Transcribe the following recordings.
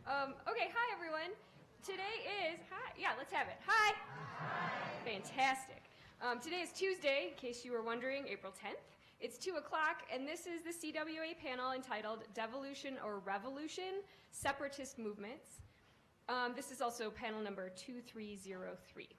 Okay, hi everyone. Today is, let's have it. Hi. Hi. Fantastic. Today is Tuesday, in case you were wondering, April 10th. It's 2 o'clock, and this is the CWA panel entitled Devolution or Revolution, Separatist Movements. This is also panel number 2303.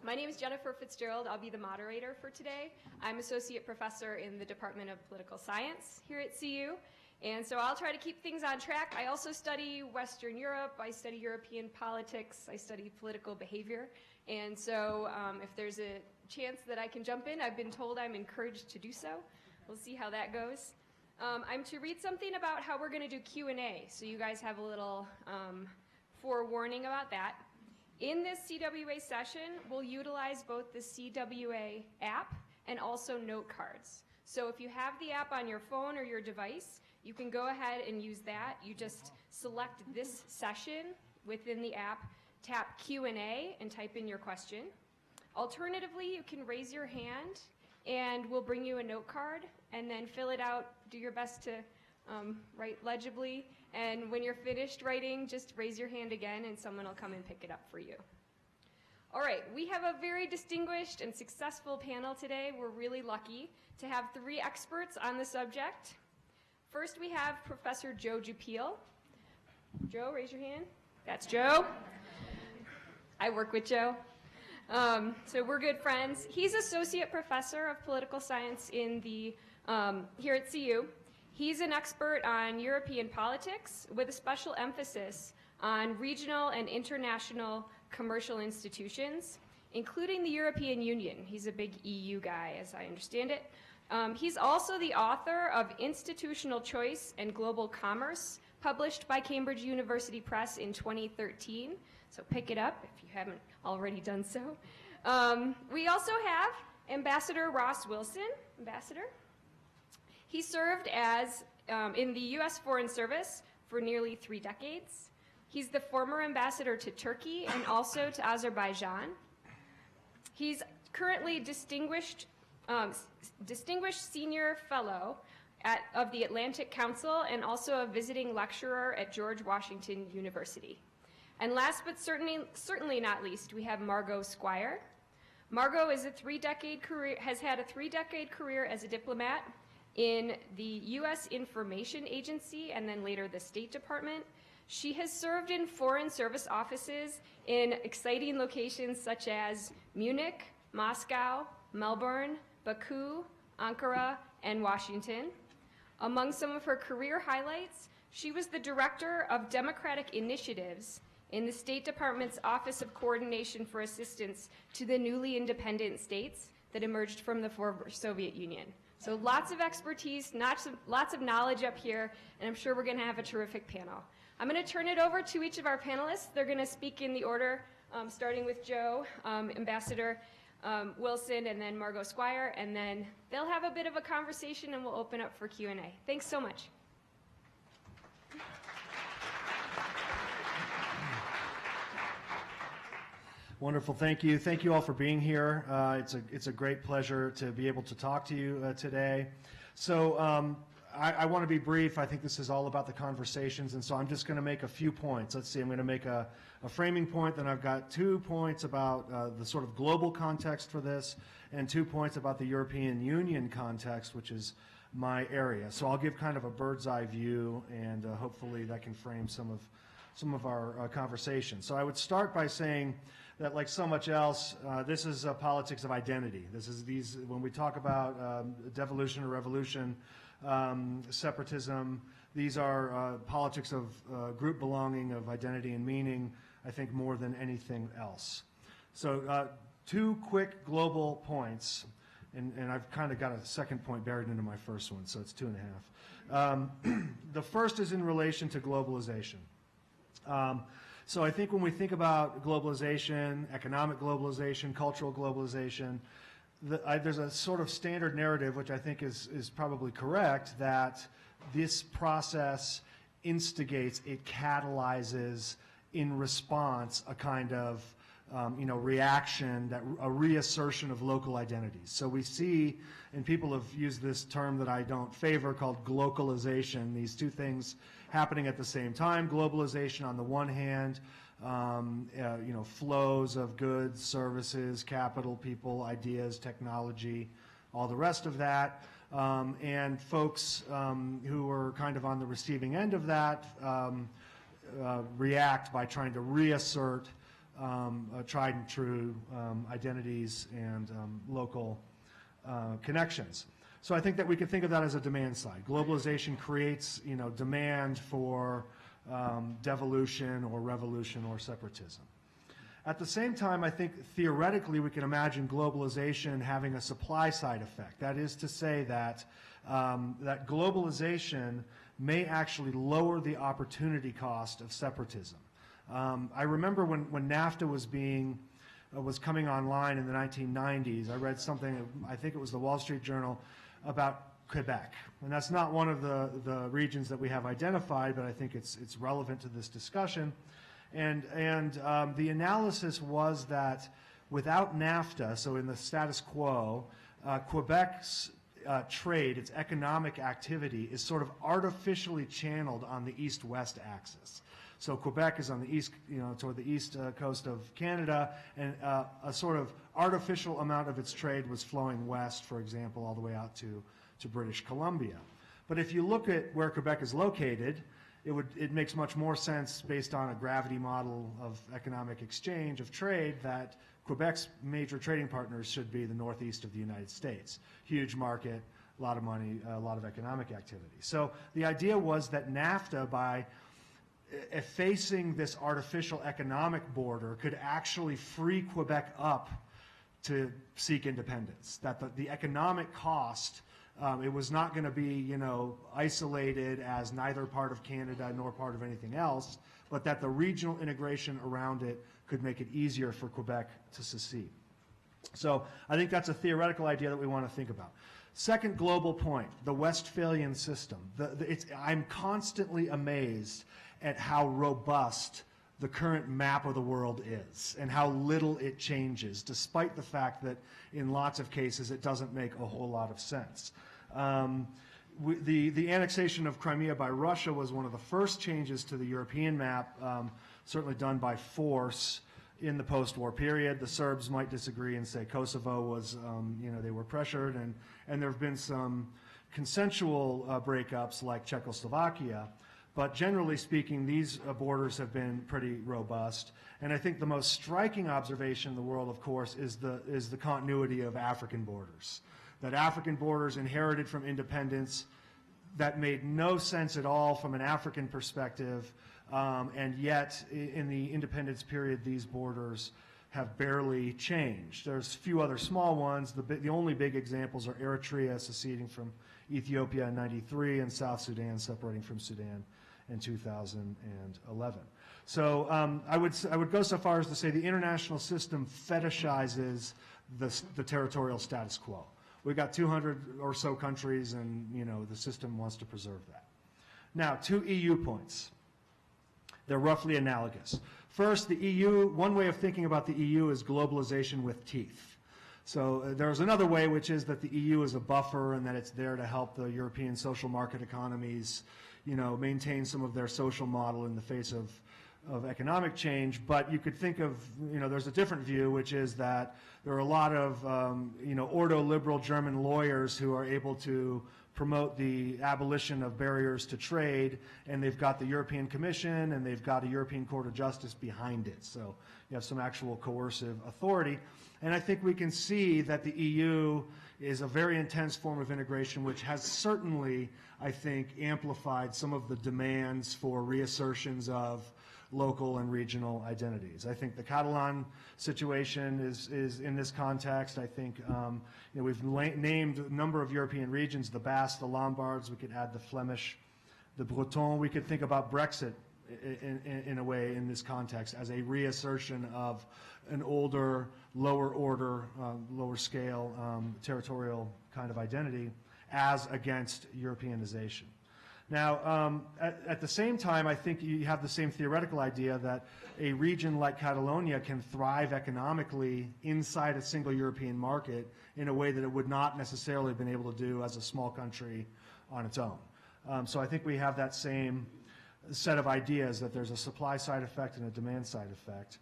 My name is Jennifer Fitzgerald. I'll be the moderator for today. I'm associate professor in the Department of Political Science here at CU. And so I'll try to keep things on track. I also study Western Europe. I study European politics. I study political behavior. And so if there's a chance that I can jump in, I've been told I'm encouraged to do so. We'll see how that goes. I'm to read something about how we're going to do Q&A. So you guys have a little forewarning about that. In this CWA session, we'll utilize both the CWA app and also note cards. So if you have the app on your phone or your device, you can go ahead and use that. You just select this session within the app, tap Q&A, and type in your question. Alternatively, you can raise your hand, and we'll bring you a note card, and then fill it out. Do your best to write legibly. And when you're finished writing, just raise your hand again, and someone will come and pick it up for you. All right, we have a very distinguished and successful panel today. We're really lucky to have 3 experts on the subject. First, we have Professor Joe Jupil. Joe, raise your hand. That's Joe. I work with Joe. So we're good friends. He's associate professor of political science in the here at CU. He's an expert on European politics with a special emphasis on regional and international commercial institutions, including the European Union. He's a big EU guy, as I understand it. He's also the author of Institutional Choice and Global Commerce, published by Cambridge University Press in 2013. So pick it up if you haven't already done so. We also have Ambassador Ross Wilson. Ambassador. He served as in the U.S. Foreign Service for nearly 3 decades. He's the former ambassador to Turkey and also to Azerbaijan. He's currently distinguished senior fellow of the Atlantic Council and also a visiting lecturer at George Washington University. And last but certainly not least, we have Margot Squire. Margot is has had a 3-decade career as a diplomat in the U.S. Information Agency and then later the State Department. She has served in foreign service offices in exciting locations such as Munich, Moscow, Melbourne, Baku, Ankara, and Washington. Among some of her career highlights, she was the director of Democratic Initiatives in the State Department's Office of Coordination for Assistance to the newly independent states that emerged from the former Soviet Union. So lots of expertise, lots of knowledge up here, and I'm sure we're going to have a terrific panel. I'm going to turn it over to each of our panelists. They're going to speak in the order, starting with Joe, Ambassador Wilson, and then Margot Squire, and then they'll have a bit of a conversation and we'll open up for Q&A. Thanks so much. Wonderful, thank you. Thank you all for being here. It's a great pleasure to be able to talk to you today. So I want to be brief. I think this is all about the conversations, and so I'm just going to make a few points. Let's see, I'm going to make a framing point, then I've got 2 points about the sort of global context for this, and 2 points about the European Union context, which is my area. So I'll give kind of a bird's eye view, and hopefully that can frame some of our conversation. So I would start by saying that, like so much else, this is a politics of identity. When we talk about devolution or revolution, separatism, these are politics of group belonging, of identity and meaning, I think, more than anything else. So 2 quick global points, and I've kind of got a second point buried into my first one, so it's 2.5. The first is in relation to globalization. So I think when we think about globalization, economic globalization, cultural globalization, there's a sort of standard narrative, which I think is probably correct, that this process instigates, it catalyzes in response a kind of reaction, a reassertion of local identities. So we see, and people have used this term that I don't favor called glocalization, these two things happening at the same time. Globalization on the one hand, flows of goods, services, capital, people, ideas, technology, all the rest of that. And folks who are kind of on the receiving end of that react by trying to reassert tried and true identities and local connections. So I think that we could think of that as a demand side. Globalization creates, demand for devolution or revolution or separatism. At the same time, I think theoretically we can imagine globalization having a supply side effect. That is to say that that globalization may actually lower the opportunity cost of separatism. I remember when NAFTA was coming online in the 1990s, I read something, I think it was the Wall Street Journal, about Quebec. And that's not one of the regions that we have identified, but I think it's relevant to this discussion. And the analysis was that without NAFTA, so in the status quo, Quebec's trade, its economic activity, is sort of artificially channeled on the east-west axis. So Quebec is on the east, toward the east coast of Canada, and a sort of artificial amount of its trade was flowing west, for example, all the way out to British Columbia. But if you look at where Quebec is located, it makes much more sense based on a gravity model of economic exchange, of trade, that Quebec's major trading partners should be the northeast of the United States. Huge market, a lot of money, a lot of economic activity. So the idea was that NAFTA, by effacing this artificial economic border, could actually free Quebec up to seek independence. That the economic cost, it was not going to be, isolated as neither part of Canada nor part of anything else, but that the regional integration around it could make it easier for Quebec to secede. So I think that's a theoretical idea that we want to think about. Second global point, the Westphalian System. I'm constantly amazed at how robust the current map of the world is and how little it changes, despite the fact that in lots of cases it doesn't make a whole lot of sense. The annexation of Crimea by Russia was one of the first changes to the European map, certainly done by force in the post-war period. The Serbs might disagree and say Kosovo was, they were pressured, and there have been some consensual breakups like Czechoslovakia. But generally speaking, these borders have been pretty robust. And I think the most striking observation in the world, of course, is the continuity of African borders. That African borders inherited from independence that made no sense at all from an African perspective, and yet in the independence period, these borders have barely changed. There's a few other small ones. The only big examples are Eritrea seceding from Ethiopia in '93 and South Sudan separating from Sudan in 2011. So I would go so far as to say the international system fetishizes the territorial status quo. We've got 200 or so countries, and the system wants to preserve that. Now, 2 EU points. They're roughly analogous. First, the EU, one way of thinking about the EU is globalization with teeth. So there's another way, which is that the EU is a buffer and that it's there to help the European social market economies, maintain some of their social model in the face of economic change. But you could think of, there's a different view, which is that there are a lot of, ordo-liberal German lawyers who are able to promote the abolition of barriers to trade, and they've got the European Commission and they've got a European Court of Justice behind it. So you have some actual coercive authority. And I think we can see that the EU is a very intense form of integration, which has certainly, I think, amplified some of the demands for reassertions of local and regional identities. I think the Catalan situation is in this context. I think we've named a number of European regions, the Basque, the Lombards, we could add the Flemish, the Breton. We could think about Brexit in a way in this context as a reassertion of an older, lower order, lower scale territorial kind of identity as against Europeanization. Now, at the same time, I think you have the same theoretical idea that a region like Catalonia can thrive economically inside a single European market in a way that it would not necessarily have been able to do as a small country on its own. So I think we have that same set of ideas, that there's a supply side effect and a demand side effect.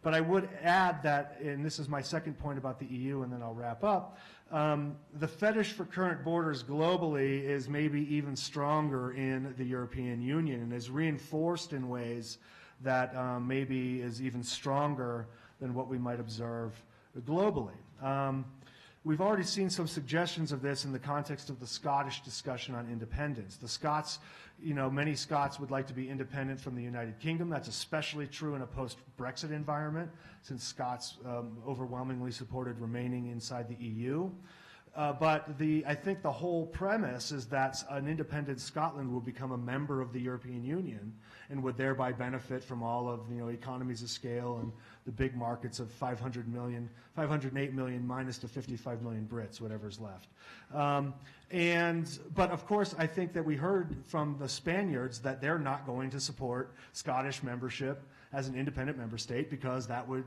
But I would add that, and this is my second point about the EU, and then I'll wrap up, the fetish for current borders globally is maybe even stronger in the European Union and is reinforced in ways that maybe is even stronger than what we might observe globally. We've already seen some suggestions of this in the context of the Scottish discussion on independence. The Scots, many Scots would like to be independent from the United Kingdom. That's especially true in a post-Brexit environment, since Scots overwhelmingly supported remaining inside the EU. But I think the whole premise is that an independent Scotland will become a member of the European Union and would thereby benefit from all of economies of scale and the big markets of 508 million minus the 55 million Brits, whatever's left. But of course, I think that we heard from the Spaniards that they're not going to support Scottish membership as an independent member state because that would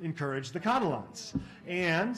encourage the Catalans. And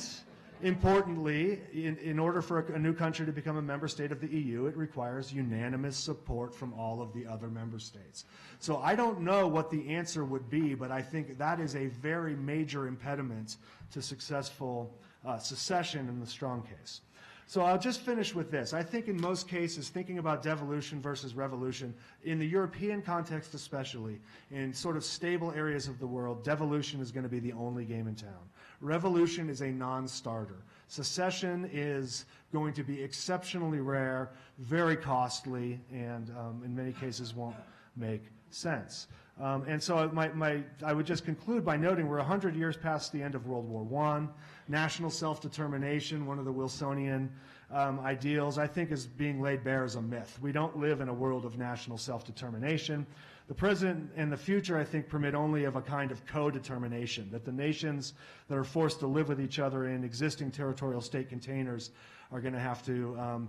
importantly, in order for a new country to become a member state of the EU, it requires unanimous support from all of the other member states. So I don't know what the answer would be, but I think that is a very major impediment to successful secession in the strong case. So I'll just finish with this. I think in most cases, thinking about devolution versus revolution, in the European context especially, in sort of stable areas of the world, devolution is going to be the only game in town. Revolution is a non-starter. Secession is going to be exceptionally rare, very costly, and in many cases won't make sense. And so I would just conclude by noting we're 100 years past the end of World War I. National self-determination, one of the Wilsonian ideals, I think is being laid bare as a myth. We don't live in a world of national self-determination. The present and the future, I think, permit only of a kind of co-determination, that the nations that are forced to live with each other in existing territorial state containers are going to have to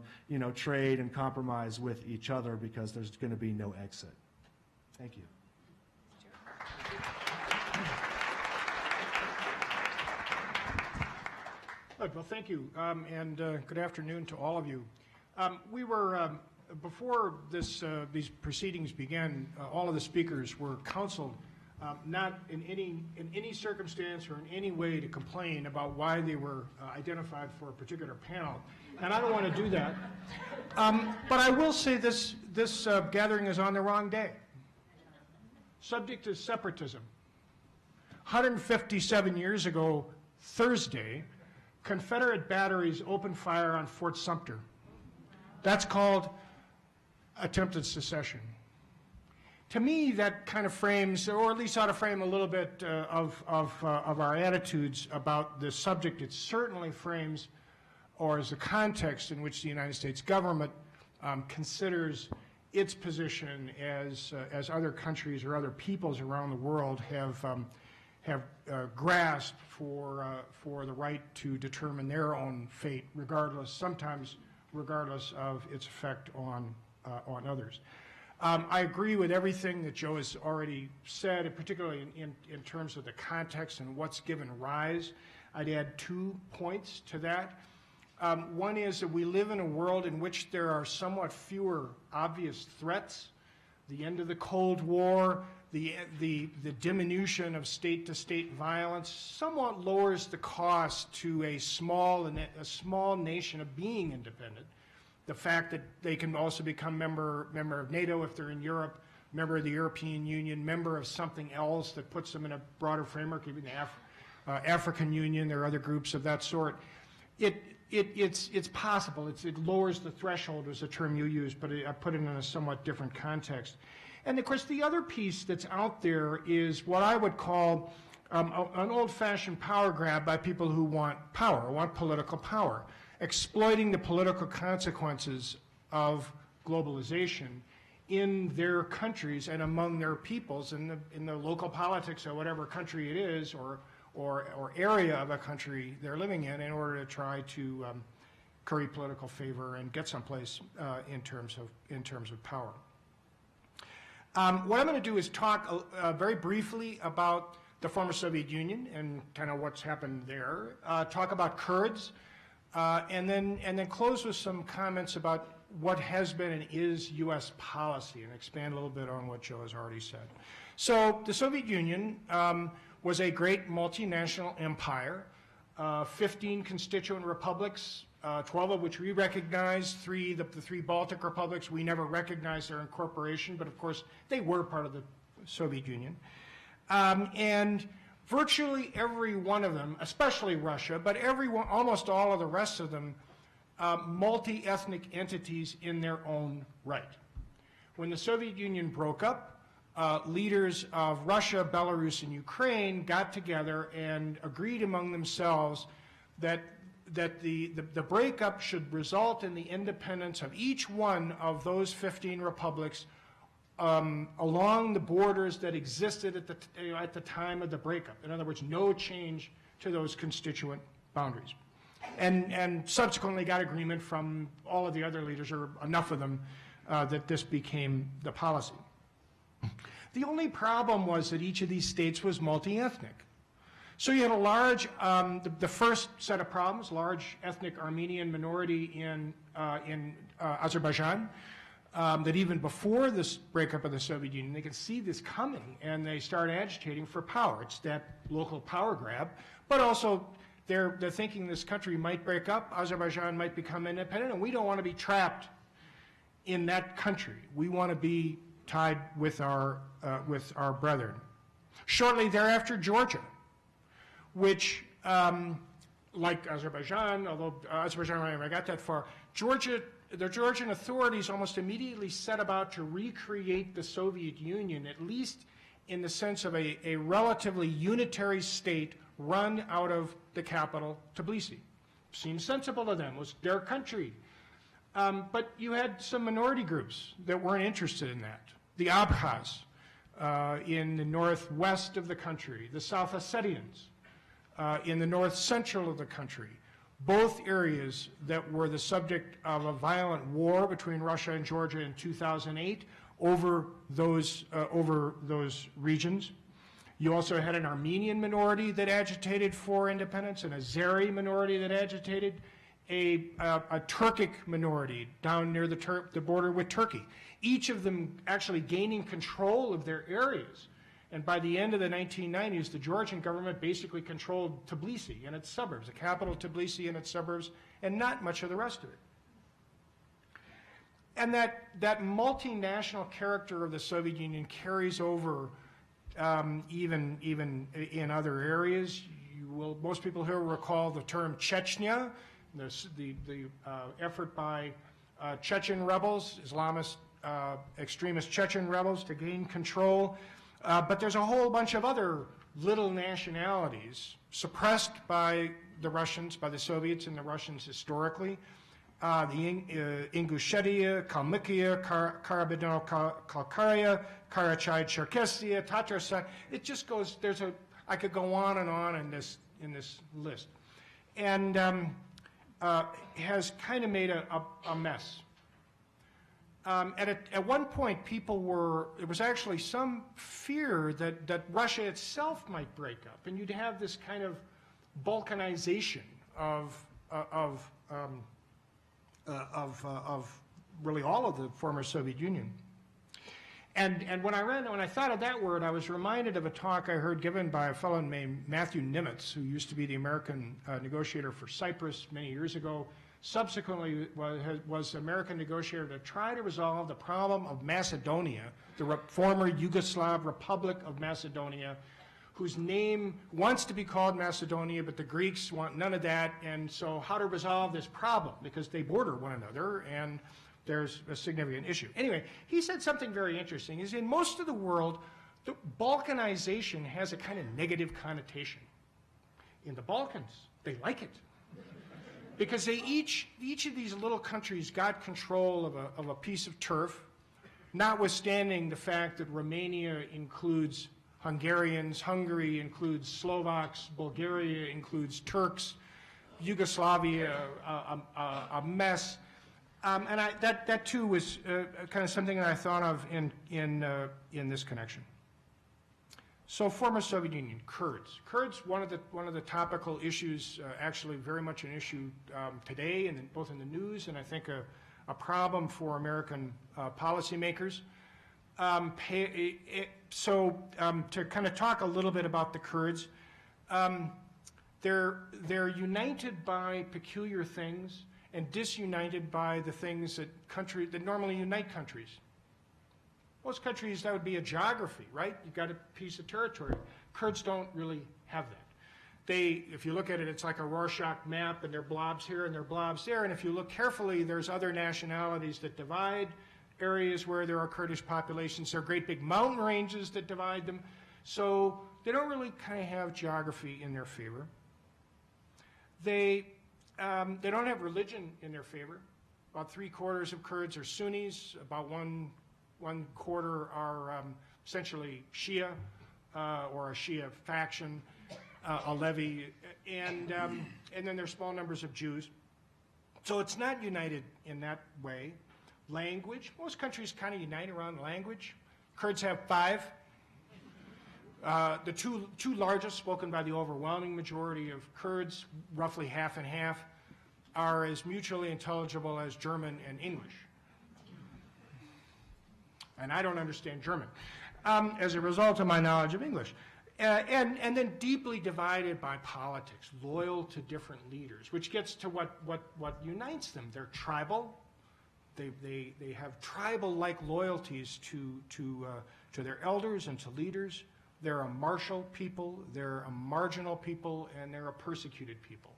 trade and compromise with each other because there's going to be no exit. Thank you. Good. Well, thank you, and good afternoon to all of you. We were, before these proceedings began, all of the speakers were counseled not in any circumstance or in any way to complain about why they were identified for a particular panel, and I don't want to do that. But I will say this gathering is on the wrong day. Subject is separatism. 157 years ago, Thursday, Confederate batteries opened fire on Fort Sumter. That's called attempted secession. To me, that kind of frames, or at least ought to frame a little bit of our attitudes about this subject. It certainly frames, or is the context in which the United States government considers its position as other countries or other peoples around the world have grasped for the right to determine their own fate, sometimes regardless of its effect on others. I agree with everything that Joe has already said, and particularly in terms of the context and what's given rise. I'd add 2 points to that. One is that we live in a world in which there are somewhat fewer obvious threats. The end of the Cold War, the diminution of state-to-state violence somewhat lowers the cost to a small nation of being independent. The fact that they can also become member of NATO if they're in Europe, member of the European Union, member of something else that puts them in a broader framework, even the African Union, there are other groups of that sort. It's possible. It lowers the threshold, was a term you used, but I put it in a somewhat different context. And of course, the other piece that's out there is what I would call an old-fashioned power grab by people who want power, want political power, exploiting the political consequences of globalization in their countries and among their peoples in the local politics of whatever country it is or area of a country they're living in order to try to curry political favor and get someplace in terms of power. What I'm going to do is talk very briefly about the former Soviet Union and kind of what's happened there. Talk about Kurds, and then close with some comments about what has been and is U.S. policy, and expand a little bit on what Joe has already said. So the Soviet Union was a great multinational empire, 15 constituent republics, 12 of which we recognize, the three Baltic republics, we never recognized their incorporation, but of course they were part of the Soviet Union. And virtually every one of them, especially Russia, but almost all of the rest of them, multi-ethnic entities in their own right. When the Soviet Union broke up, leaders of Russia, Belarus, and Ukraine got together and agreed among themselves that the breakup should result in the independence of each one of those 15 republics along the borders that existed at the time of the breakup. In other words, no change to those constituent boundaries. And subsequently got agreement from all of the other leaders, or enough of them, that this became the policy. The only problem was that each of these states was multi-ethnic. So you had a large, the first set of problems, large ethnic Armenian minority in Azerbaijan, that even before this breakup of the Soviet Union, they could see this coming, and they start agitating for power. It's that local power grab, but also they're thinking this country might break up, Azerbaijan might become independent, and we don't want to be trapped in that country. We want to be tied with our brethren. Shortly thereafter, Georgia, which, like Azerbaijan, although Azerbaijan never got that far, the Georgian authorities almost immediately set about to recreate the Soviet Union, at least in the sense of a relatively unitary state run out of the capital, Tbilisi. Seemed sensible to them, was their country. But you had some minority groups that weren't interested in that. The Abkhaz in the northwest of the country, the South Ossetians in the north central of the country, both areas that were the subject of a violent war between Russia and Georgia in 2008 over those regions. You also had an Armenian minority that agitated for independence, an Azeri minority that agitated, a Turkic minority down near the border with Turkey. Each of them actually gaining control of their areas. And by the end of the 1990s, the Georgian government basically controlled Tbilisi and its suburbs, the capital Tbilisi and its suburbs, and not much of the rest of it. And that multinational character of the Soviet Union carries over even in other areas. Most people here will recall the term Chechnya, the effort by Chechen rebels, Islamist extremist Chechen rebels to gain control. But there's a whole bunch of other little nationalities suppressed by the Russians, by the Soviets and the Russians historically. The Ingushetia, Kalmykia, Karabino-Balkaria, Karachay-Cherkessia, Tatarstan. It just goes, I could go on in this list. And has kind of made a mess. At one point, there was actually some fear that Russia itself might break up, and you'd have this kind of Balkanization of really all of the former Soviet Union. And when I thought of that word, I was reminded of a talk I heard given by a fellow named Matthew Nimitz, who used to be the American negotiator for Cyprus many years ago. Subsequently was the American negotiator to try to resolve the problem of Macedonia, the former Yugoslav Republic of Macedonia, whose name wants to be called Macedonia, but the Greeks want none of that. And so how to resolve this problem, because they border one another and there's a significant issue. Anyway, he said something very interesting, is in most of the world, the Balkanization has a kind of negative connotation. In the Balkans, they like it. Because they each of these little countries got control of a piece of turf, notwithstanding the fact that Romania includes Hungarians, Hungary includes Slovaks, Bulgaria includes Turks, Yugoslavia a mess. And that too was kind of something that I thought of in this connection. So former Soviet Union, Kurds. Kurds, one of the topical issues, actually very much an issue today, and both in the news, and I think a problem for American policymakers. To kind of talk a little bit about the Kurds, they're united by peculiar things and disunited by the things that normally unite countries. Most countries, that would be a geography, right? You've got a piece of territory. Kurds don't really have that. If you look at it, it's like a Rorschach map, and there are blobs here and there are blobs there, and if you look carefully, there's other nationalities that divide areas where there are Kurdish populations. There are great big mountain ranges that divide them, so they don't really kind of have geography in their favor. They don't have religion in their favor. About 3/4 of Kurds are Sunnis, about one quarter are essentially Shia, or a Shia faction, a levy, and then there are small numbers of Jews. So it's not united in that way. Language, most countries kind of unite around language. Kurds have 5. The two largest, spoken by the overwhelming majority of Kurds, roughly half and half, are as mutually intelligible as German and English. And I don't understand German, as a result of my knowledge of English. And then deeply divided by politics, loyal to different leaders, which gets to what unites them. They're tribal. They have tribal-like loyalties to their elders and to leaders. They're a martial people, they're a marginal people, and they're a persecuted people.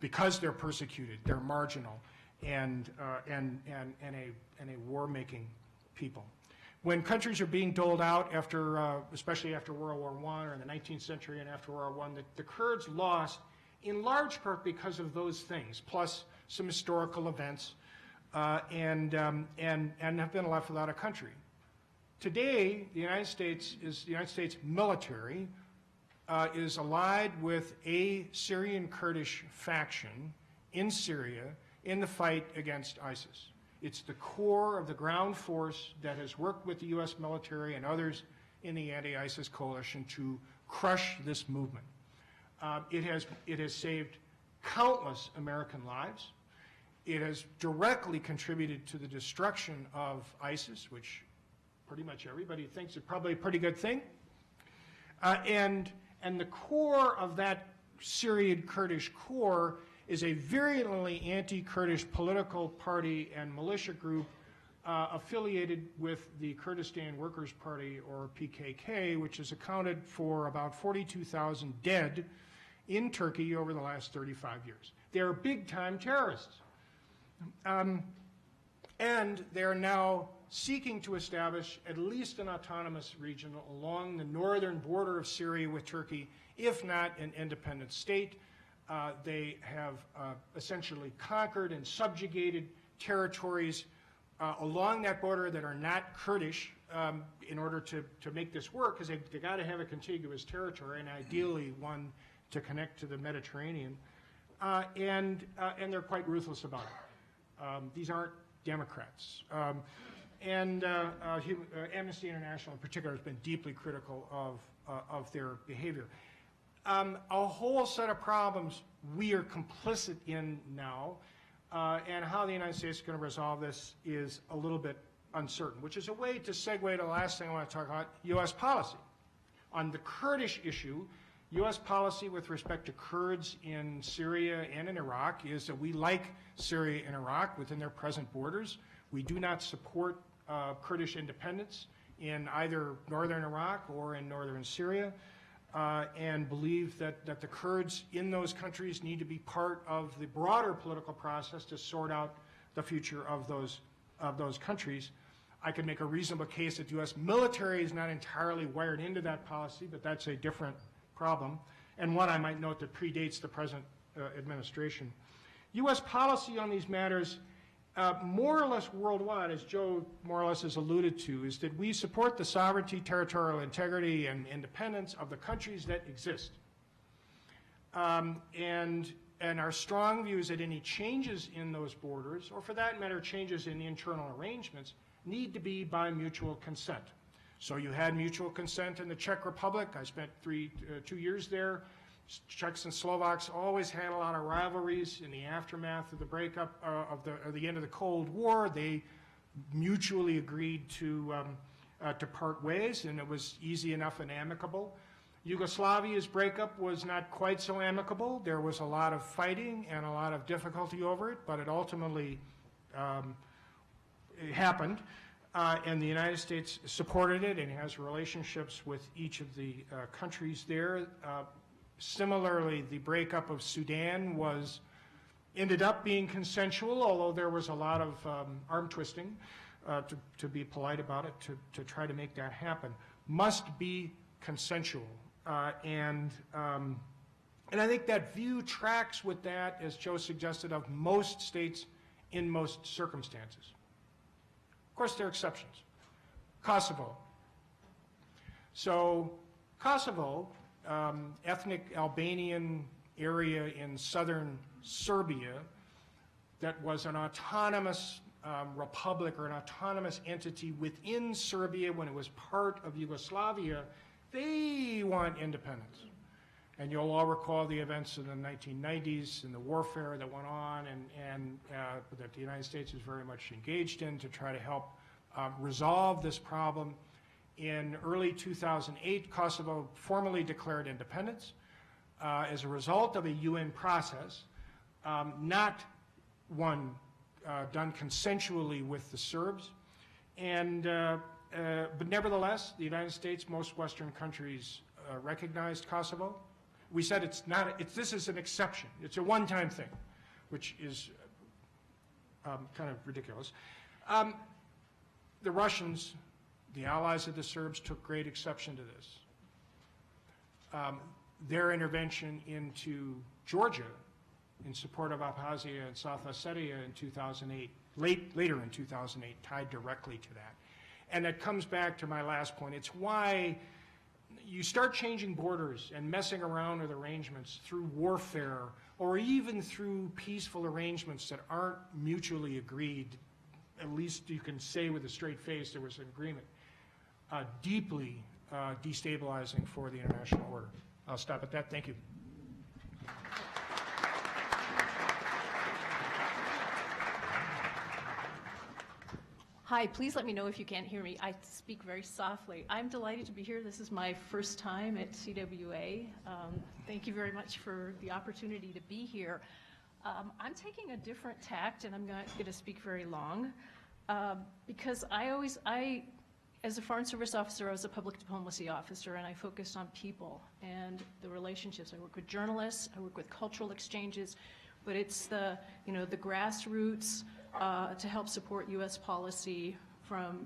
Because they're persecuted, they're marginal and a war-making people. When countries are being doled out after, especially after World War I or in the 19th century and after World War I, the Kurds lost in large part because of those things, plus some historical events, and have been left without a country. Today, the United States military is allied with a Syrian Kurdish faction in Syria in the fight against ISIS. It's the core of the ground force that has worked with the U.S. military and others in the anti-ISIS coalition to crush this movement. It has saved countless American lives. It has directly contributed to the destruction of ISIS, which pretty much everybody thinks is probably a pretty good thing. And the core of that Syrian Kurdish core is a virulently anti-Kurdish political party and militia group affiliated with the Kurdistan Workers' Party, or PKK, which has accounted for about 42,000 dead in Turkey over the last 35 years. They are big-time terrorists. And they are now seeking to establish at least an autonomous region along the northern border of Syria with Turkey, if not an independent state. They have essentially conquered and subjugated territories along that border that are not Kurdish in order to make this work, because they got to have a contiguous territory, and ideally one to connect to the Mediterranean. And they're quite ruthless about it. These aren't Democrats. Amnesty International in particular has been deeply critical of their behavior. A whole set of problems we are complicit in now, and how the United States is going to resolve this is a little bit uncertain, which is a way to segue to the last thing I want to talk about, U.S. policy. On the Kurdish issue, U.S. policy with respect to Kurds in Syria and in Iraq is that we like Syria and Iraq within their present borders. We do not support Kurdish independence in either northern Iraq or in northern Syria, and believe that the Kurds in those countries need to be part of the broader political process to sort out the future of those countries. I could make a reasonable case that the U.S. military is not entirely wired into that policy, but that's a different problem, and one I might note that predates the present administration. U.S. policy on these matters, more or less worldwide, as Joe more or less has alluded to, is that we support the sovereignty, territorial integrity, and independence of the countries that exist. And and our strong view is that any changes in those borders, or for that matter, changes in the internal arrangements, need to be by mutual consent. So you had mutual consent in the Czech Republic. I spent 2 years there. Czechs and Slovaks always had a lot of rivalries in the aftermath of the breakup of the end of the Cold War. They mutually agreed to part ways, and it was easy enough and amicable. Yugoslavia's breakup was not quite so amicable. There was a lot of fighting and a lot of difficulty over it, but it ultimately it happened. And the United States supported it and has relationships with each of the countries there. Similarly, the breakup of Sudan ended up being consensual, although there was a lot of arm twisting, to be polite about it, to try to make that happen. Must be consensual. And I think that view tracks with that, as Joe suggested, of most states in most circumstances. Of course, there are exceptions. Kosovo. So Kosovo, ethnic Albanian area in southern Serbia that was an autonomous republic or an autonomous entity within Serbia when it was part of Yugoslavia, they want independence. And you'll all recall the events in the 1990s and the warfare that went on and that the United States is very much engaged in to try to help resolve this problem. In early 2008, Kosovo formally declared independence as a result of a UN process, not one done consensually with the Serbs. But nevertheless, the United States, most Western countries recognized Kosovo. We said this is an exception. It's a one-time thing, which is kind of ridiculous. The Russians, the allies of the Serbs, took great exception to this. Their intervention into Georgia in support of Abkhazia and South Ossetia in 2008, later in 2008, tied directly to that. And that comes back to my last point. It's why you start changing borders and messing around with arrangements through warfare or even through peaceful arrangements that aren't mutually agreed. At least you can say with a straight face there was an agreement. Deeply destabilizing for the international order. I'll stop at that. Thank you. Hi, please let me know if you can't hear me. I speak very softly. I'm delighted to be here. This is my first time at CWA. Thank you very much for the opportunity to be here. I'm taking a different tact, and I'm not going to speak very long, because as a Foreign Service officer, I was a public diplomacy officer, and I focused on people and the relationships. I work with journalists, I work with cultural exchanges, but it's the grassroots, to help support U.S. policy from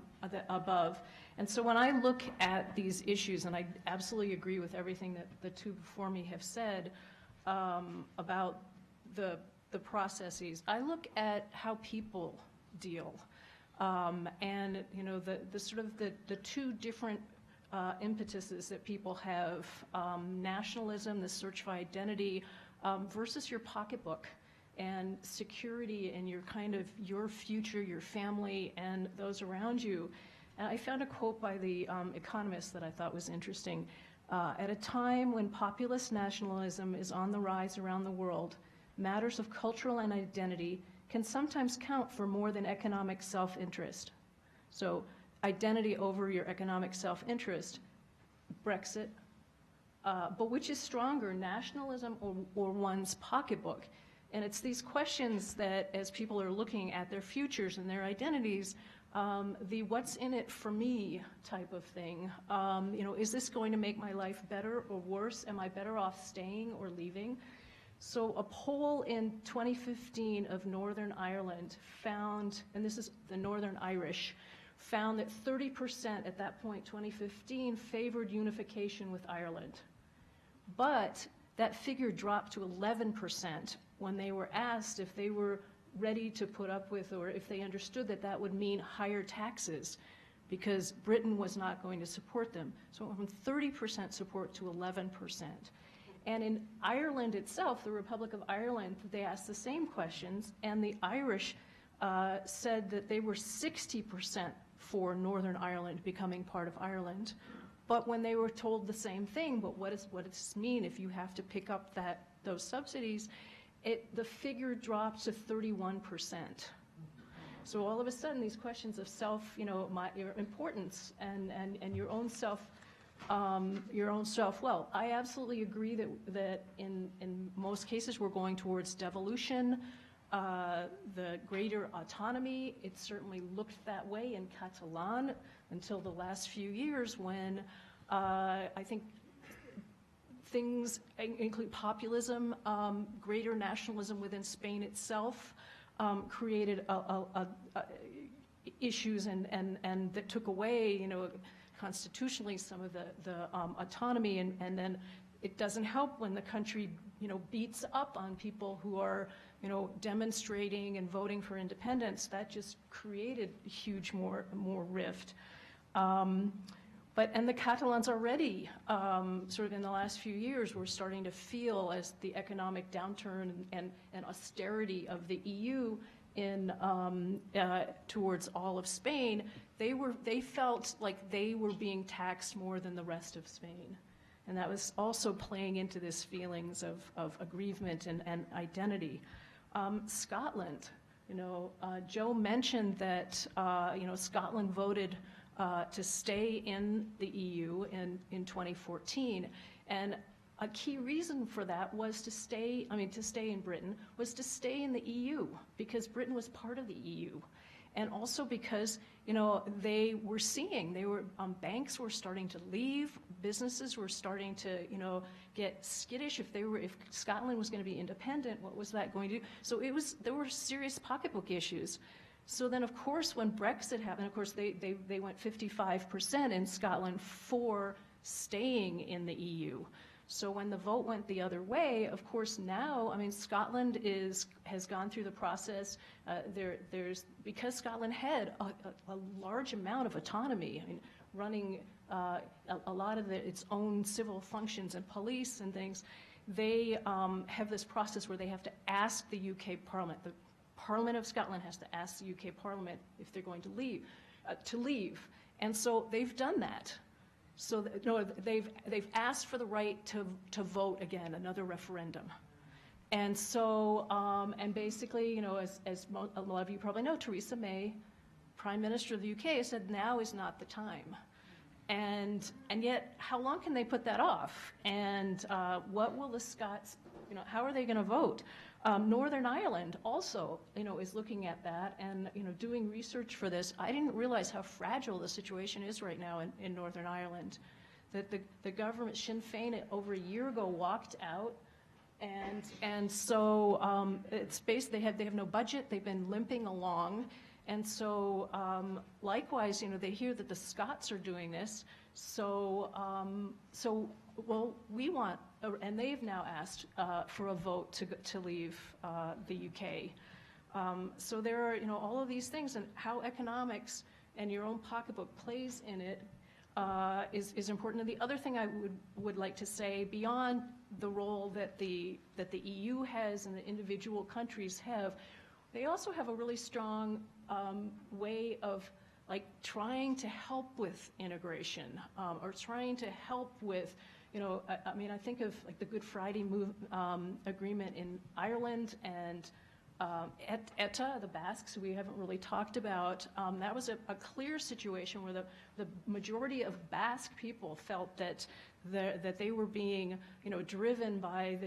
above. And so when I look at these issues, and I absolutely agree with everything that the two before me have said about the processes, I look at how people deal. And the sort of the two different impetuses that people have, nationalism, the search for identity, versus your pocketbook and security and your future, your family, and those around you. And I found a quote by the Economist that I thought was interesting. At a time when populist nationalism is on the rise around the world, matters of cultural and identity can sometimes count for more than economic self-interest. So identity over your economic self-interest, Brexit, but which is stronger, nationalism or one's pocketbook? And it's these questions that, as people are looking at their futures and their identities, the what's in it for me type of thing. Is this going to make my life better or worse? Am I better off staying or leaving? So a poll in 2015 of Northern Ireland found, and this is the Northern Irish, found that 30% at that point, 2015, favored unification with Ireland. But that figure dropped to 11% when they were asked if they were ready to put up with, or if they understood that that would mean higher taxes, because Britain was not going to support them. So it went from 30% support to 11%. And in Ireland itself, the Republic of Ireland, they asked the same questions, and the Irish said that they were 60% for Northern Ireland becoming part of Ireland. But when they were told the same thing, but what does this mean if you have to pick up those subsidies, the figure dropped to 31%. So all of a sudden, these questions of your importance and your own self-wealth. I absolutely agree that in most cases we're going towards devolution, the greater autonomy. It certainly looked that way in Catalan until the last few years when I think things include populism, greater nationalism within Spain itself, created issues and that took away, constitutionally some of the autonomy, and then it doesn't help when the country, beats up on people who are, demonstrating and voting for independence. That just created huge more rift. And the Catalans already, sort of in the last few years, were starting to feel as the economic downturn and austerity of the EU towards all of Spain, they felt like they were being taxed more than the rest of Spain. And that was also playing into this feelings of aggrievement and identity. Scotland, Joe mentioned that, Scotland voted to stay in the EU in 2014. And a key reason for that was to stay in Britain, was to stay in the EU, because Britain was part of the EU. And also because, they were banks were starting to leave, businesses were starting to, get skittish. If Scotland was going to be independent, what was that going to do? So there were serious pocketbook issues. So then, of course, when Brexit happened, of course, they went 55% in Scotland for staying in the EU. So when the vote went the other way, of course, now, Scotland has gone through the process. Because Scotland had a large amount of autonomy, running a lot of its own civil functions and police and things, they have this process where they have to ask the UK Parliament. The Parliament of Scotland has to ask the UK Parliament if they're going to leave. And so they've done that. So they've asked for the right to vote again, another referendum. And so, and basically, as a lot of you probably know, Theresa May, Prime Minister of the UK, said now is not the time. And yet, how long can they put that off? And what will the Scots, how are they going to vote? Northern Ireland also, is looking at that and, doing research for this. I didn't realize how fragile the situation is right now in Northern Ireland. That the government, Sinn Féin, over a year ago walked out, and so it's basically they have no budget. They've been limping along, and so likewise, they hear that the Scots are doing this. So well, we want, and they've now asked for a vote to leave the UK. So there are, all of these things, and how economics and your own pocketbook plays in it is important. And the other thing I would like to say, beyond the role that the EU has and the individual countries have, they also have a really strong way of trying to help with integration, or trying to help with, I think of the Good Friday agreement in Ireland and ETA, the Basques, who we haven't really talked about. That was a clear situation where the majority of Basque people felt that they were being, driven by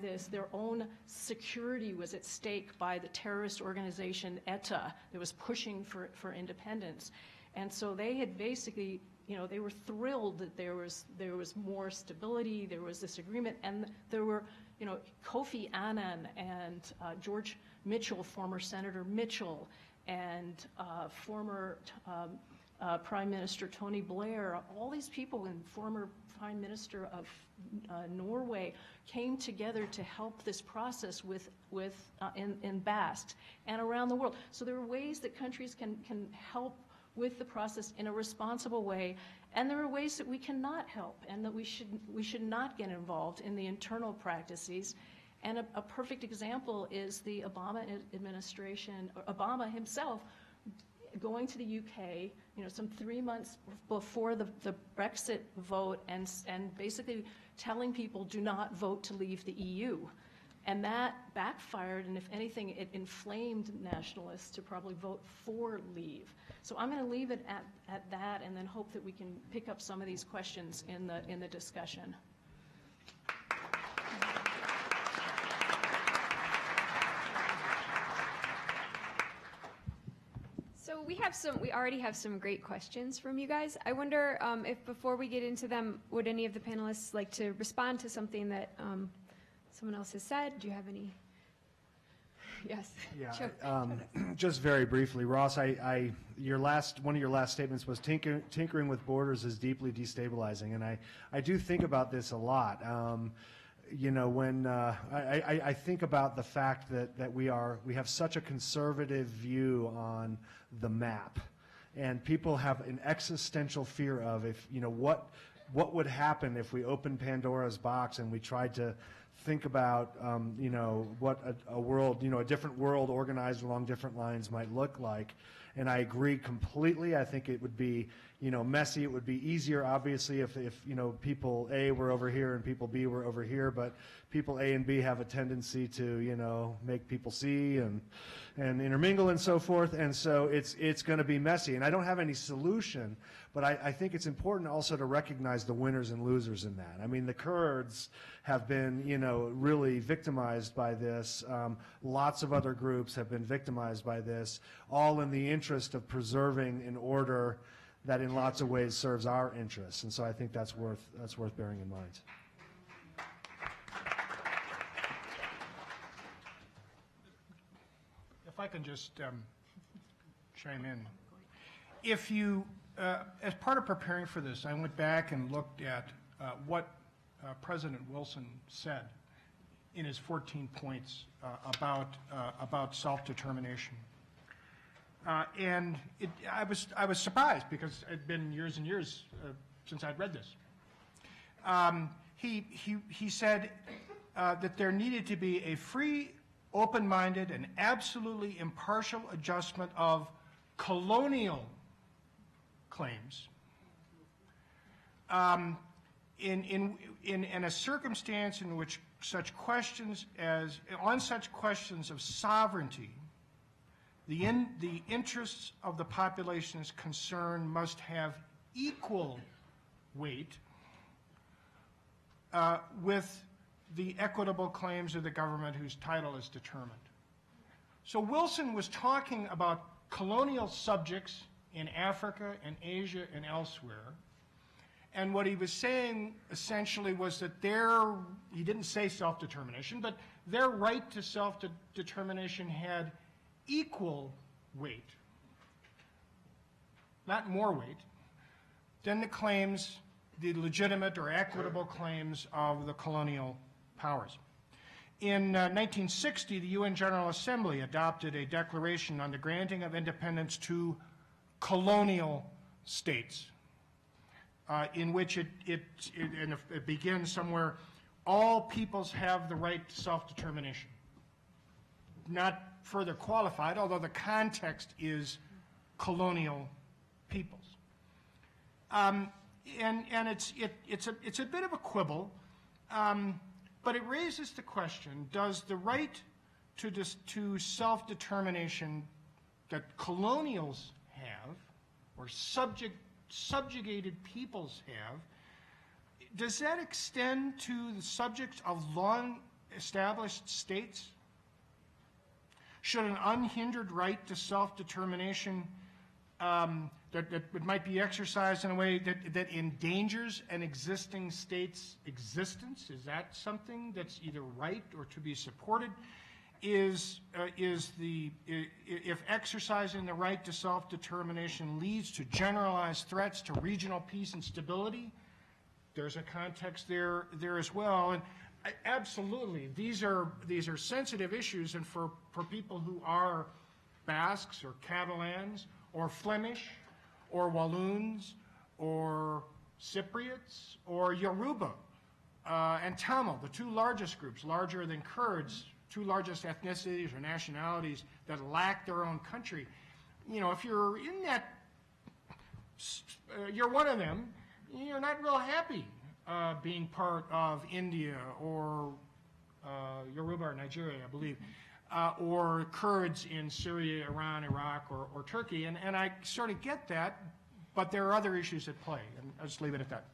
this. Their own security was at stake by the terrorist organization ETA that was pushing for independence. And so they had basically, they were thrilled that there was more stability, there was this agreement, and there were, Kofi Annan and George Mitchell, former Senator Mitchell, and former Prime Minister Tony Blair, all these people, and former Prime Minister of Norway, came together to help this process in Basque and around the world. So there are ways that countries can help with the process in a responsible way, And there are ways that we cannot help and that we should not get involved in the internal practices. And a perfect example is the Obama administration, or Obama himself, going to the UK, some 3 months before the Brexit vote and basically telling people do not vote to leave the EU. And that backfired, and if anything, it inflamed nationalists to probably vote for leave. So I'm going to leave it at that, and then hope that we can pick up some of these questions in the discussion. So we already have some great questions from you guys. I wonder if before we get into them, would any of the panelists like to respond to something that someone else has said? Do you have any? Yes. Yeah. Sure. Just very briefly, Ross, one of your last statements was tinkering with borders is deeply destabilizing, and I do think about this a lot. When I think about the fact that we have such a conservative view on the map, and people have an existential fear of what would happen if we opened Pandora's box and we tried to think about what a world, a different world organized along different lines might look like. And I agree completely. I think it would be, messy. It would be easier, obviously, if people A were over here and people B were over here. But people A and B have a tendency to, make people C and intermingle and so forth. And so it's going to be messy. And I don't have any solution. But I think it's important also to recognize the winners and losers in that. I mean, the Kurds have been, really victimized by this. Lots of other groups have been victimized by this, all in the interest of preserving an order that in lots of ways serves our interests. And so I think that's worth bearing in mind. If I can just chime in. If you, as part of preparing for this, I went back and looked at what President Wilson said in his 14 points about self-determination. And I was surprised because it had been years and years since I'd read this. He said that there needed to be a free, open-minded, and absolutely impartial adjustment of colonial claims in a circumstance in which such questions of sovereignty, the interests of the population's concern must have equal weight with the equitable claims of the government whose title is determined. So Wilson was talking about colonial subjects in Africa and Asia and elsewhere. And what he was saying essentially was that he didn't say self-determination, but their right to self-determination had equal weight, not more weight, than the legitimate or equitable claims of the colonial powers. In 1960, the UN General Assembly adopted a declaration on the granting of independence to colonial states, in which it begins somewhere, all peoples have the right to self-determination. Not further qualified, although the context is colonial peoples. And it's a bit of a quibble, but it raises the question, does the right to self-determination that colonials have, or subjugated peoples have, does that extend to the subjects of long-established states? Should an unhindered right to self-determination that might be exercised in a way that endangers an existing state's existence, is that something that's either right or to be supported? If exercising the right to self-determination leads to generalized threats to regional peace and stability, there's a context there as well. And absolutely, these are sensitive issues, and for people who are Basques or Catalans or Flemish or Walloons or Cypriots, or Yoruba and Tamil, the two largest groups, larger than Kurds, two largest ethnicities or nationalities that lack their own country. You know, if you're in that, you're one of them, you're not real happy being part of India or Yoruba or Nigeria, I believe, or Kurds in Syria, Iran, Iraq, or Turkey. And I sort of get that, but there are other issues at play, and I'll just leave it at that.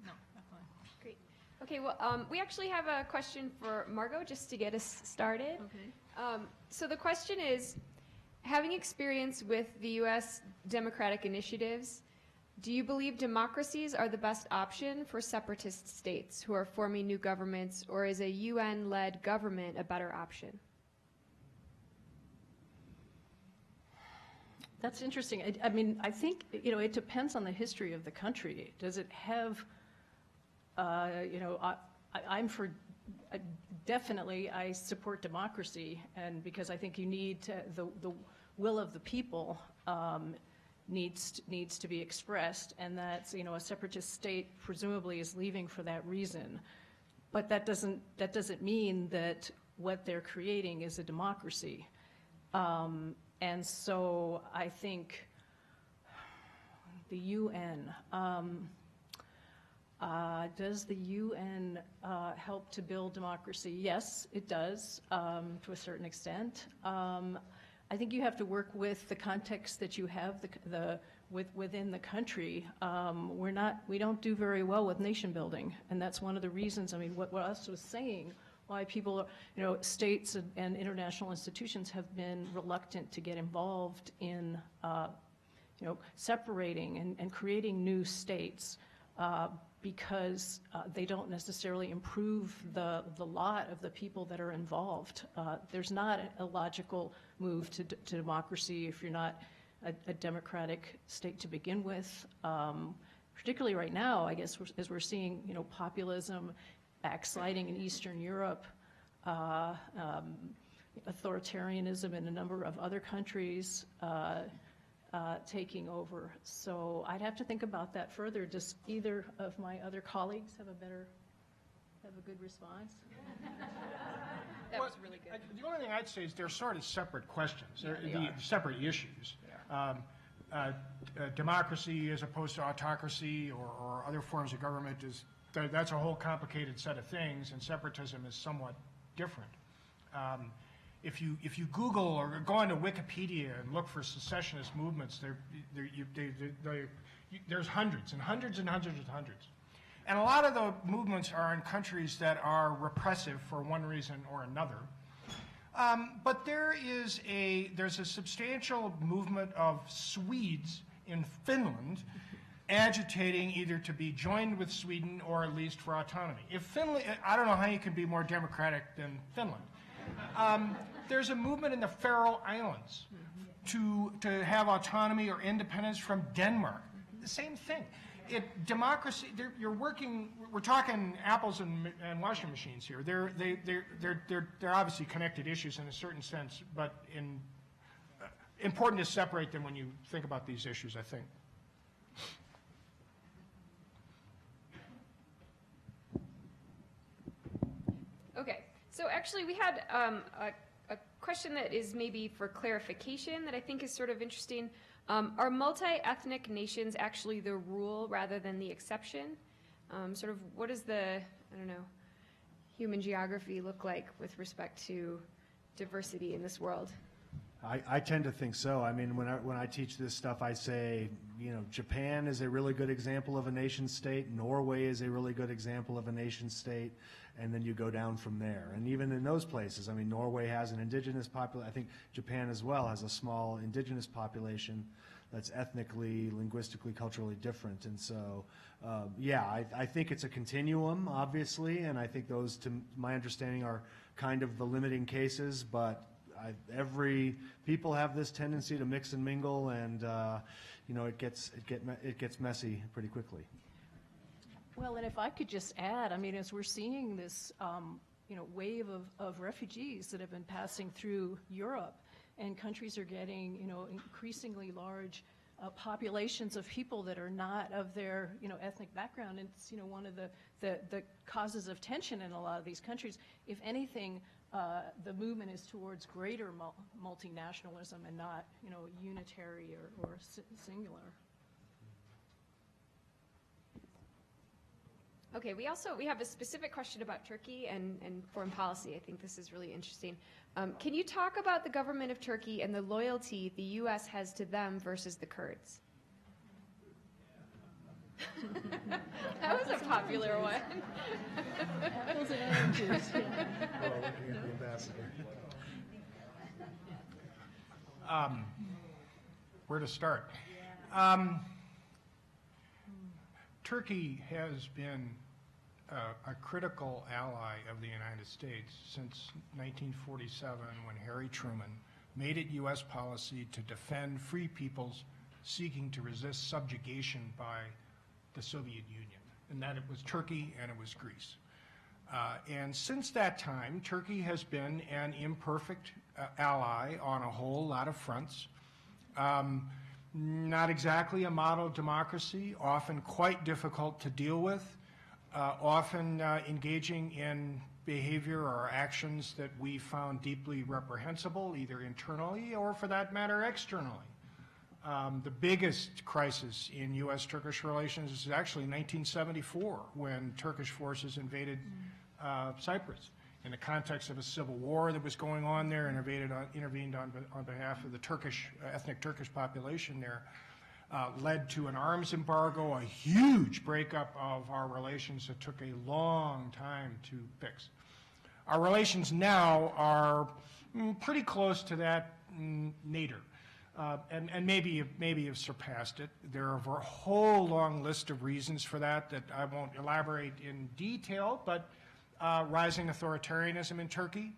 No, not fine. Great. Okay, well, we actually have a question for Margot just to get us started. Okay. So the question is, having experience with the U.S. democratic initiatives, do you believe democracies are the best option for separatist states who are forming new governments, or is a UN-led government a better option? That's interesting. I mean, I think, you know, it depends on the history of the country. Does it have, you know, I'm for, definitely I support democracy, and because I think you need to, the will of the people needs to be expressed, and that's, you know, a separatist state presumably is leaving for that reason. But that doesn't mean that what they're creating is a democracy. And so I think the UN, does the UN help to build democracy? Yes, it does, to a certain extent. I think you have to work with the context that you have within the country. We don't do very well with nation building, and that's one of the reasons. I mean, what I was saying, why people, you know, states and international institutions have been reluctant to get involved in, you know, separating and creating new states, because they don't necessarily improve the lot of the people that are involved. There's not a logical move to democracy if you're not a democratic state to begin with. Particularly right now, I guess, as we're seeing, you know, populism backsliding in Eastern Europe, authoritarianism in a number of other countries taking over. So I'd have to think about that further. Does either of my other colleagues have a good response? That was really good. The only thing I'd say is they're sort of separate questions. Yeah, They're separate issues. Democracy as opposed to autocracy or other forms of government that's a whole complicated set of things, and separatism is somewhat different. If you Google or go onto Wikipedia and look for secessionist movements, there's hundreds and hundreds and hundreds and hundreds. And a lot of the movements are in countries that are repressive for one reason or another. But there's a substantial movement of Swedes in Finland agitating either to be joined with Sweden or at least for autonomy. If Finland, I don't know how you can be more democratic than Finland. There's a movement in the Faroe Islands to have autonomy or independence from Denmark. The same thing. Democracy. We're talking apples and washing machines here. They're obviously connected issues in a certain sense, but important to separate them when you think about these issues, I think. Okay, so actually we had a question that is maybe for clarification that I think is sort of interesting. Are multi-ethnic nations actually the rule rather than the exception? Sort of what does the, I don't know, human geography look like with respect to diversity in this world? I tend to think so. I mean, when I teach this stuff, I say, you know, Japan is a really good example of a nation state. Norway is a really good example of a nation state. And then you go down from there. And even in those places, I mean, Norway has an indigenous population. I think Japan as well has a small indigenous population that's ethnically, linguistically, culturally different. And so, yeah, I think it's a continuum, obviously, and I think those, to my understanding, are kind of the limiting cases, but every people have this tendency to mix and mingle, and you know, it gets messy pretty quickly. Well, and if I could just add, I mean, as we're seeing this, you know, wave of refugees that have been passing through Europe, and countries are getting, increasingly large populations of people that are not of their, ethnic background. And it's, one of the causes of tension in a lot of these countries. If anything, the movement is towards greater multinationalism and not, unitary or singular. Okay, we have a specific question about Turkey and foreign policy. I think this is really interesting. Can you talk about the government of Turkey and the loyalty the U.S. has to them versus the Kurds? That was a popular one. Apples and oranges. Where to start? Turkey has been a critical ally of the United States since 1947, when Harry Truman made it U.S. policy to defend free peoples seeking to resist subjugation by the Soviet Union. And that it was Turkey and it was Greece. And since that time, Turkey has been an imperfect ally on a whole lot of fronts. Not exactly a model democracy, often quite difficult to deal with, often engaging in behavior or actions that we found deeply reprehensible, either internally or, for that matter, externally. The biggest crisis in U.S.-Turkish relations is actually 1974, when Turkish forces invaded Cyprus in the context of a civil war that was going on there, and intervened on behalf of the ethnic Turkish population there, led to an arms embargo, a huge breakup of our relations that took a long time to fix. Our relations now are pretty close to that nadir. And maybe have surpassed it. There are a whole long list of reasons for that I won't elaborate in detail, but rising authoritarianism in Turkey,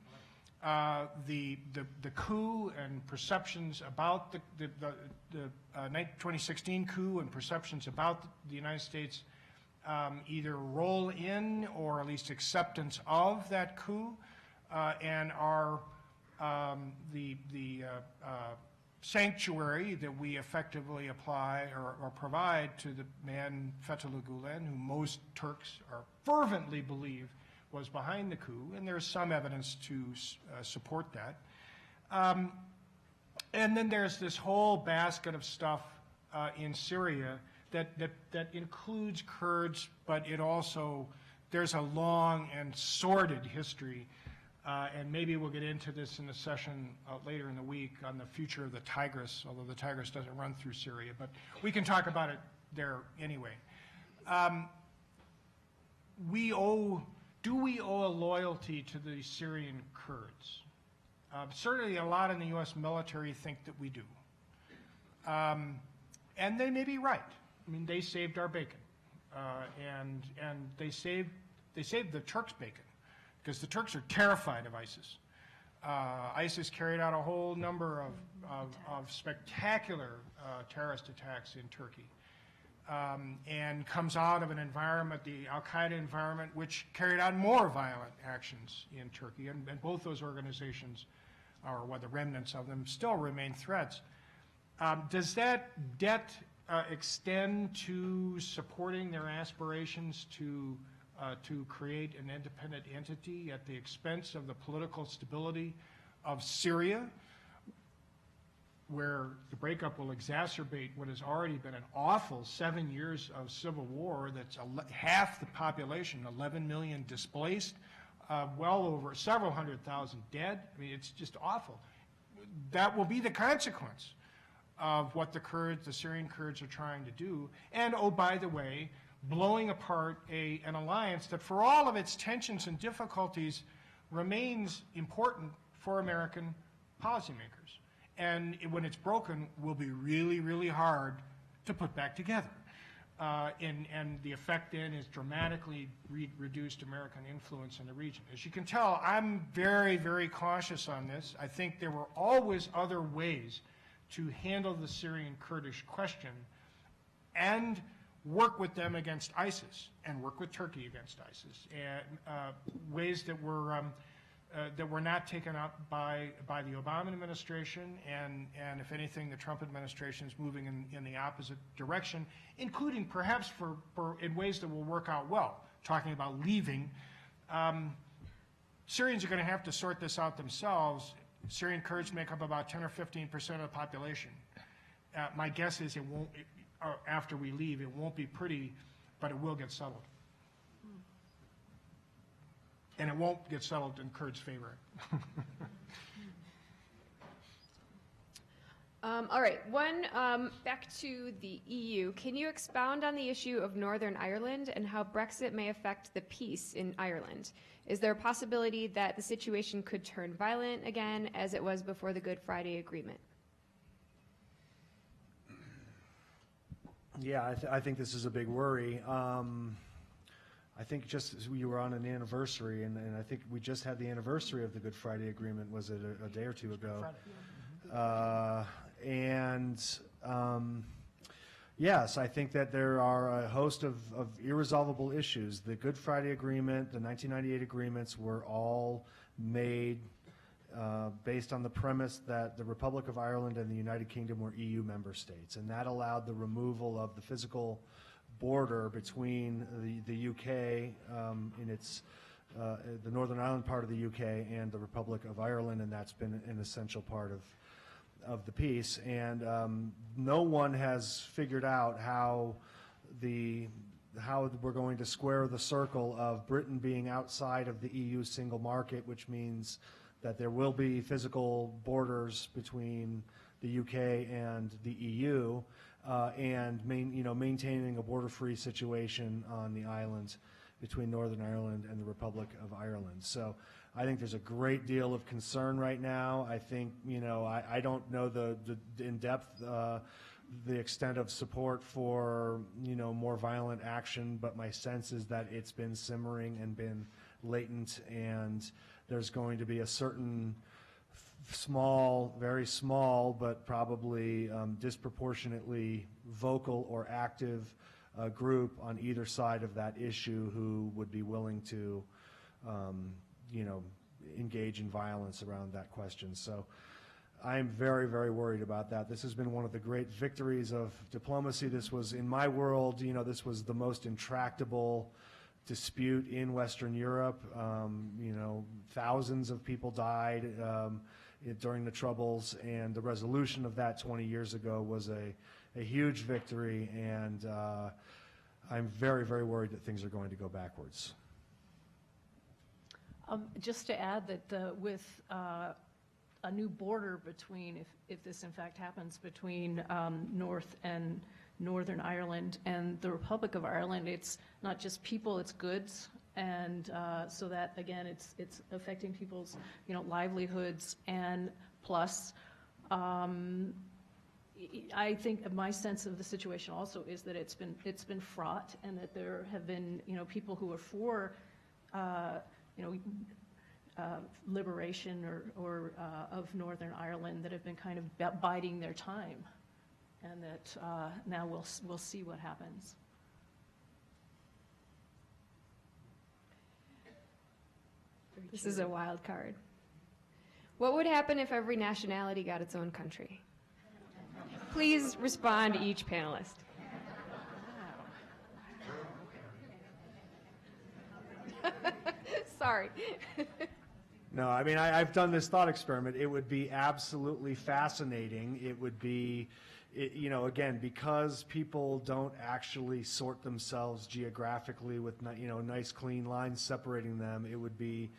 the coup and perceptions about the 2016 coup and perceptions about the United States either role in or at least acceptance of that coup, and our sanctuary that we effectively apply or provide to the man Fethullah Gulen, who most Turks fervently believe was behind the coup, and there's some evidence to support that. And then there's this whole basket of stuff in Syria that includes Kurds, but there's a long and sordid history. And maybe we'll get into this in the session later in the week on the future of the Tigris, although the Tigris doesn't run through Syria, but we can talk about it there anyway. Do we owe a loyalty to the Syrian Kurds? Certainly a lot in the U.S. military think that we do. And they may be right. I mean, they saved our bacon. And they saved the Turks' bacon, because the Turks are terrified of ISIS. ISIS carried out a whole number of spectacular terrorist attacks in Turkey, and comes out of an environment, the al-Qaeda environment, which carried out more violent actions in Turkey. And both those organizations, or the remnants of them, still remain threats. Does that debt extend to supporting their aspirations to create an independent entity at the expense of the political stability of Syria, where the breakup will exacerbate what has already been an awful 7 years of civil war that's half the population, 11 million displaced, well over several 100,000 dead? I mean, it's just awful. That will be the consequence of what the Syrian Kurds are trying to do. And, oh, by the way, blowing apart an alliance that, for all of its tensions and difficulties, remains important for American policymakers. And when it's broken, will be really, really hard to put back together. And the effect then is dramatically reduced American influence in the region. As you can tell, I'm very, very cautious on this. I think there were always other ways to handle the Syrian Kurdish question and work with them against ISIS, and work with Turkey against ISIS, and ways that were that were not taken up by the Obama administration, and if anything, the Trump administration is moving in the opposite direction, including perhaps in ways that will work out well, talking about leaving. Syrians are going to have to sort this out themselves. Syrian Kurds make up about 10 or 15% of the population. My guess is after we leave, it won't be pretty, but it will get settled. And it won't get settled in Kurds' favor. All right, back to the EU. Can you expound on the issue of Northern Ireland and how Brexit may affect the peace in Ireland? Is there a possibility that the situation could turn violent again as it was before the Good Friday Agreement? Yeah, I think this is a big worry. I think just as we were on an anniversary, and I think we just had the anniversary of the Good Friday Agreement, was it a day or two ago? Yes, I think that there are a host of irresolvable issues. The Good Friday Agreement, the 1998 agreements were all made based on the premise that the Republic of Ireland and the United Kingdom were EU member states, and that allowed the removal of the physical border between the UK in its the Northern Ireland part of the UK and the Republic of Ireland, and that's been an essential part of the peace. And no one has figured out how we're going to square the circle of Britain being outside of the EU single market, which means that there will be physical borders between the UK and the EU. And maintaining a border-free situation on the island between Northern Ireland and the Republic of Ireland. So I think there's a great deal of concern right now. I think, I don't know the in depth, the extent of support for, more violent action, but my sense is that it's been simmering and been latent, and there's going to be a certain small, very small, but probably disproportionately vocal or active group on either side of that issue who would be willing to, engage in violence around that question. So I'm very, very worried about that. This has been one of the great victories of diplomacy. This was, in my world, this was the most intractable dispute in Western Europe. Thousands of people died during the Troubles, and the resolution of that 20 years ago was a huge victory, and I'm very, very worried that things are going to go backwards. Just to add that with a new border between, if this in fact happens, between North and Northern Ireland and the Republic of Ireland, it's not just people, it's goods. And so that, again, it's affecting people's, livelihoods, and plus, I think my sense of the situation also is that it's been fraught, and that there have been, people who are for, liberation or of Northern Ireland that have been kind of biding their time, and that now we'll see what happens. This is a wild card. What would happen if every nationality got its own country? Please respond, each panelist. Sorry. No, I mean, I've done this thought experiment. It would be absolutely fascinating. It would be, again, because people don't actually sort themselves geographically with, nice clean lines separating them, it would be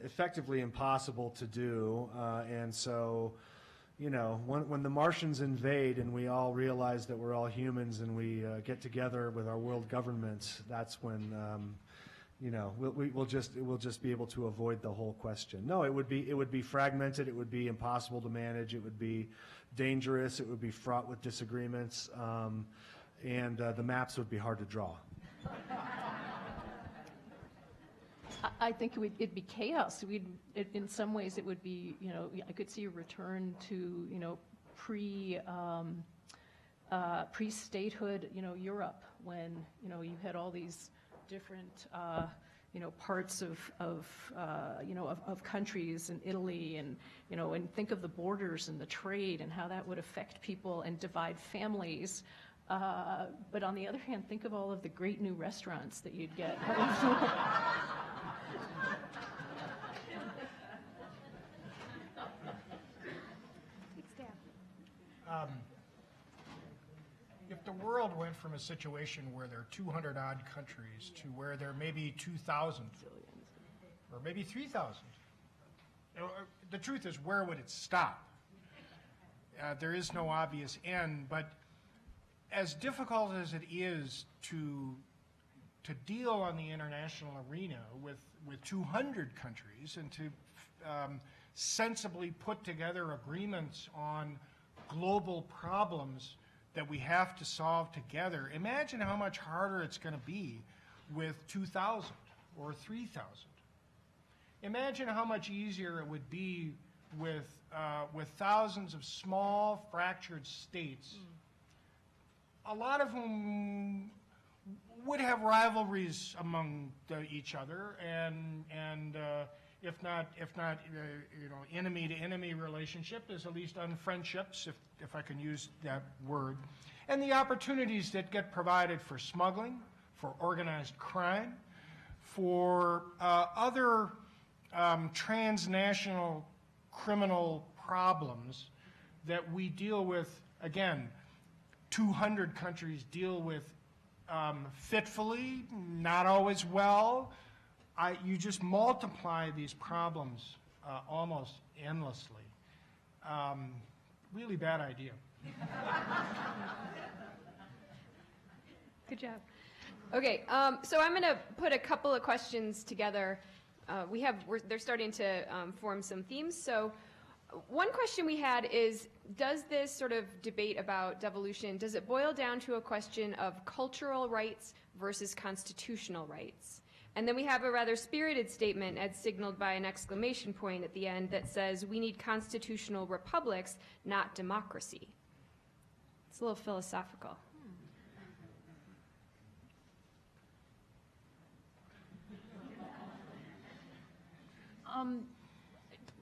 effectively impossible to do. And so, when the Martians invade and we all realize that we're all humans and we get together with our world government, that's when, we'll just be able to avoid the whole question. No, it would be fragmented. It would be impossible to manage. It would be dangerous. It would be fraught with disagreements, and the maps would be hard to draw. I think it'd be chaos. In some ways, it would be, I could see a return to, pre-statehood, Europe, when, you had all these different, parts of countries in Italy, and and think of the borders and the trade and how that would affect people and divide families. But on the other hand, think of all of the great new restaurants that you'd get. If the world went from a situation where there are 200 odd countries to where there may be 2,000 or maybe 3,000, the truth is, where would it stop? There is no obvious end, but as difficult as it is to deal on the international arena with 200 countries and to sensibly put together agreements on global problems that we have to solve together, imagine how much harder it's going to be with 2,000 or 3,000. Imagine how much easier it would be with thousands of small, fractured states, a lot of whom would have rivalries among each other, and if not enemy to enemy relationship, there's at least unfriendships, if I can use that word, and the opportunities that get provided for smuggling, for organized crime, for other transnational criminal problems that we deal with, again, 200 countries deal with fitfully, not always well. You just multiply these problems almost endlessly. Really bad idea. Good job. Okay, so I'm going to put a couple of questions together. They're starting to form some themes. So one question we had is, does this sort of debate about devolution, does it boil down to a question of cultural rights versus constitutional rights? And then we have a rather spirited statement, as signaled by an exclamation point at the end, that says, we need constitutional republics, not democracy. It's a little philosophical.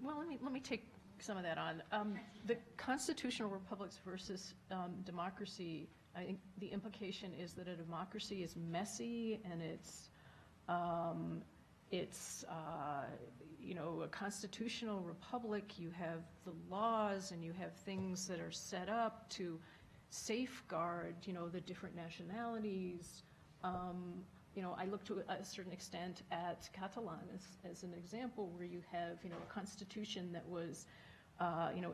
Well, let me take some of that on. The constitutional republics versus democracy, I think the implication is that a democracy is messy, and a constitutional republic, you have the laws and you have things that are set up to safeguard, the different nationalities. I look to a certain extent at Catalan as an example, where you have, a constitution that was,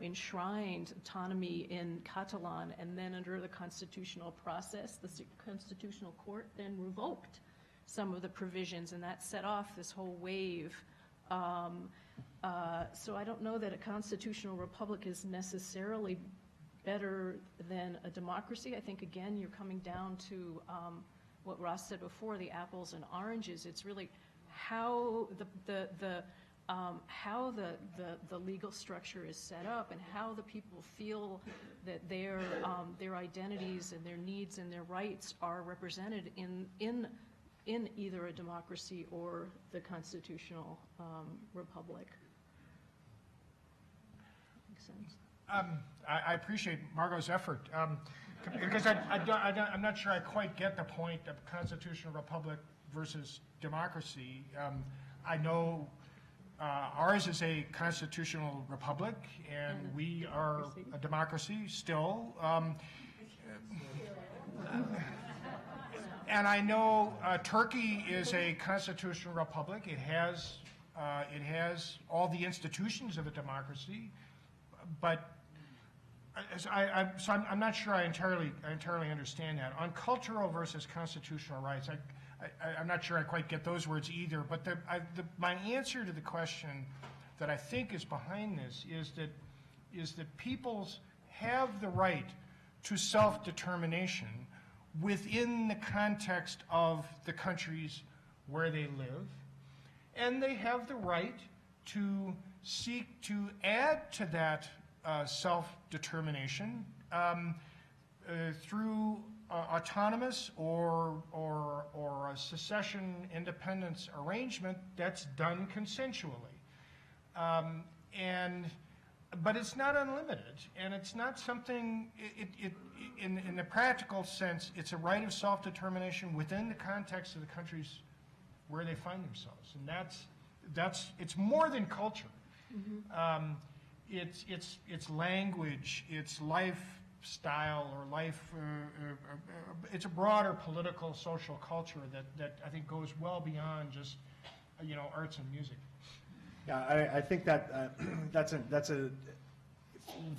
enshrined autonomy in Catalan, and then under the constitutional process, the Constitutional Court then revoked some of the provisions, and that set off this whole wave. So I don't know that a constitutional republic is necessarily better than a democracy. I think, again, you're coming down to what Ross said before, the apples and oranges. It's really how the legal structure is set up, and how the people feel that their identities and their needs and their rights are represented in either a democracy or the constitutional republic. Makes sense? I appreciate Margot's effort, because I'm not sure I quite get the point of constitutional republic versus democracy. I know ours is a constitutional republic, and we are a democracy still. And I know Turkey is a constitutional republic. It has all the institutions of a democracy, but I'm not sure I entirely understand that. On cultural versus constitutional rights, I'm not sure I quite get those words either. But my answer to the question that I think is behind this is that peoples have the right to self-determination within the context of the countries where they live, and they have the right to seek to add to that self-determination through autonomous or secession independence arrangement that's done consensually. But it's not unlimited, and it's not something, in the practical sense, it's a right of self-determination within the context of the countries where they find themselves. And it's more than culture. It's language, it's lifestyle, or it's a broader political, social culture that I think goes well beyond just, arts and music. Yeah, I think that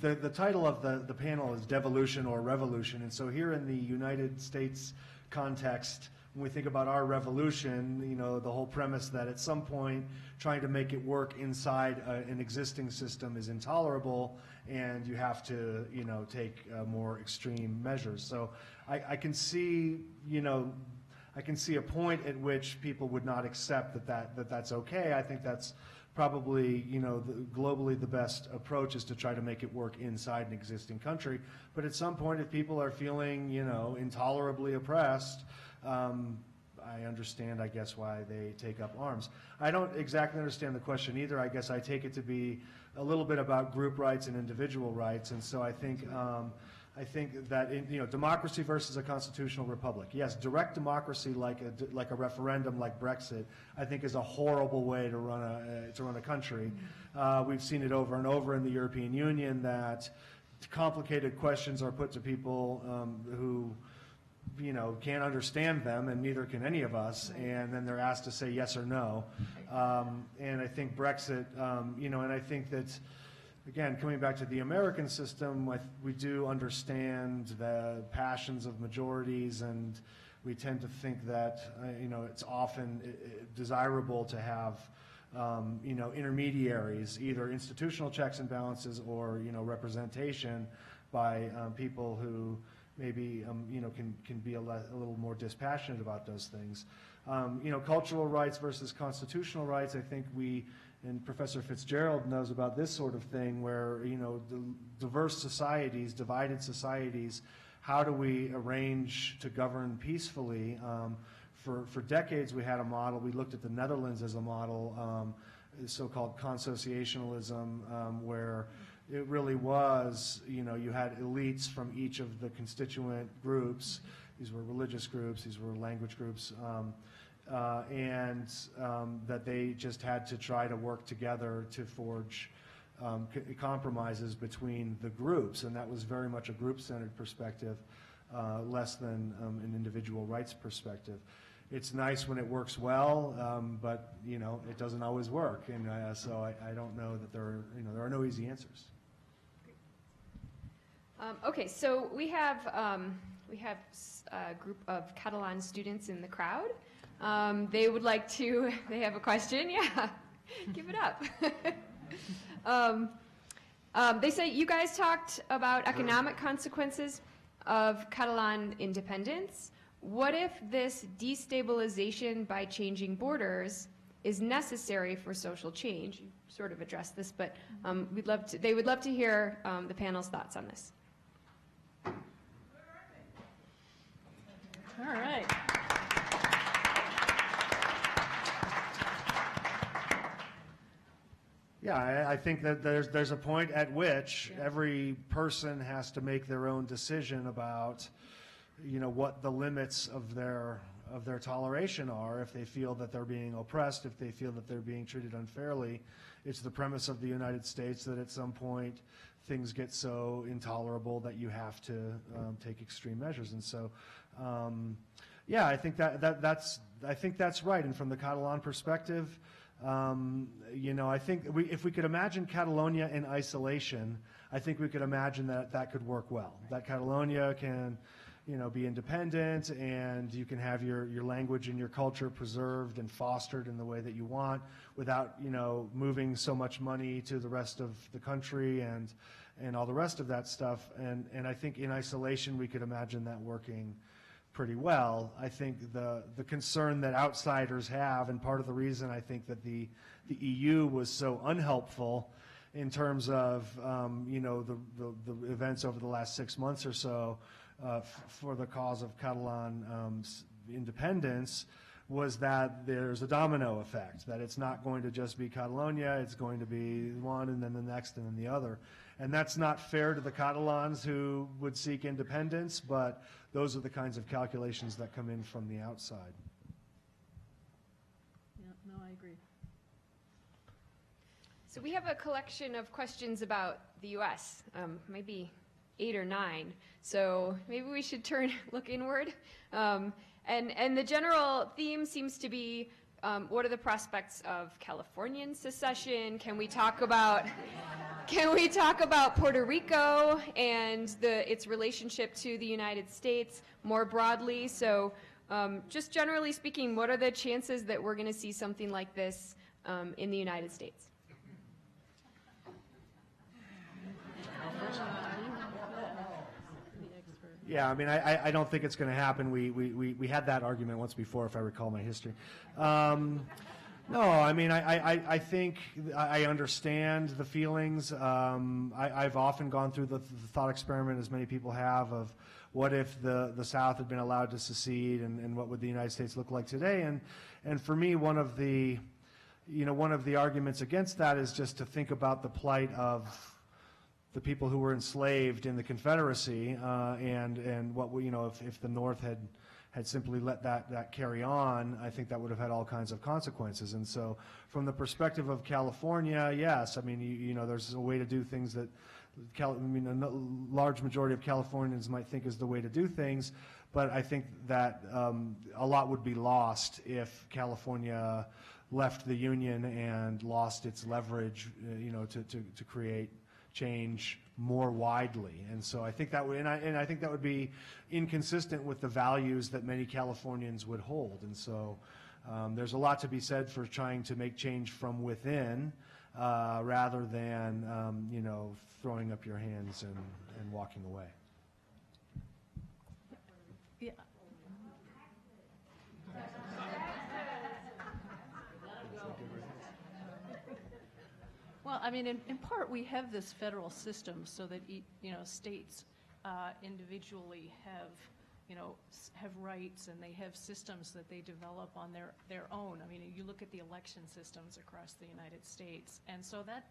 the title of the panel is Devolution or Revolution, and so here in the United States context, when we think about our revolution, the whole premise that at some point trying to make it work inside an existing system is intolerable, and you have to take more extreme measures. So I can see I can see a point at which people would not accept that's okay. I think that's probably, globally the best approach is to try to make it work inside an existing country. But at some point, if people are feeling, intolerably oppressed, I understand, I guess, why they take up arms. I don't exactly understand the question either. I guess I take it to be a little bit about group rights and individual rights. And so I think that democracy versus a constitutional republic. Yes, direct democracy like a referendum like Brexit, I think is a horrible way to run a country. We've seen it over and over in the European Union that complicated questions are put to people who can't understand them, and neither can any of us, and then they're asked to say yes or no. And I think Brexit, and I think that, again, coming back to the American system, we do understand the passions of majorities, and we tend to think that it's often desirable to have intermediaries, either institutional checks and balances or representation by people who maybe can be a little more dispassionate about those things. Cultural rights versus constitutional rights. I think and Professor Fitzgerald knows about this sort of thing, where the diverse societies, divided societies, how do we arrange to govern peacefully? For decades, we had a model. We looked at the Netherlands as a model, so-called consociationalism, where it really was, you had elites from each of the constituent groups. These were religious groups, these were language groups, and that they just had to try to work together to forge compromises between the groups, and that was very much a group-centered perspective, less than an individual rights perspective. It's nice when it works well, but it doesn't always work, and so I don't know that there are no easy answers. Okay, so we have a group of Catalan students in the crowd. They have a question. Yeah, give it up. They say you guys talked about economic consequences of Catalan independence. What if this destabilization by changing borders is necessary for social change? You sort of addressed this, but they would love to hear the panel's thoughts on this. All right. Yeah, I think that there's a point at which every person has to make their own decision about, what the limits of their toleration are. If they feel that they're being oppressed, if they feel that they're being treated unfairly, it's the premise of the United States that at some point things get so intolerable that you have to take extreme measures. And so, I think that's right. And from the Catalan perspective, I think if we could imagine Catalonia in isolation, I think we could imagine that could work well. That Catalonia can, be independent, and you can have your language and your culture preserved and fostered in the way that you want, without moving so much money to the rest of the country and all the rest of that stuff. And I think in isolation we could imagine that working pretty well. I think the concern that outsiders have, and part of the reason I think that the EU was so unhelpful in terms of the events over the last 6 months or so for the cause of Catalan independence, was that there's a domino effect, that it's not going to just be Catalonia, it's going to be one and then the next and then the other. And that's not fair to the Catalans who would seek independence, but those are the kinds of calculations that come in from the outside. Yeah, no, I agree. So we have a collection of questions about the U.S., maybe 8 or 9. So maybe we should look inward. And the general theme seems to be, what are the prospects of Californian secession? Can we talk about Puerto Rico and its relationship to the United States more broadly? So just generally speaking, what are the chances that we're going to see something like this in the United States? Yeah, I mean, I don't think it's going to happen. We had that argument once before, if I recall my history. No, I mean, I think I understand the feelings. I've often gone through the thought experiment, as many people have, of what if the South had been allowed to secede, and what would the United States look like today? And for me, one of the arguments against that is just to think about the plight of the people who were enslaved in the Confederacy, and what if the North had simply let that carry on, I think that would have had all kinds of consequences. And so, from the perspective of California, yes, I mean, there's a way to do things that a large majority of Californians might think is the way to do things, but I think that a lot would be lost if California left the Union and lost its leverage, to create change more widely. And so I think that would, and I think that would be inconsistent with the values that many Californians would hold. And so there's a lot to be said for trying to make change from within, rather than throwing up your hands and walking away. Yeah. Well, I mean, in part, we have this federal system so that states individually have rights, and they have systems that they develop on their own. I mean, you look at the election systems across the United States, and so that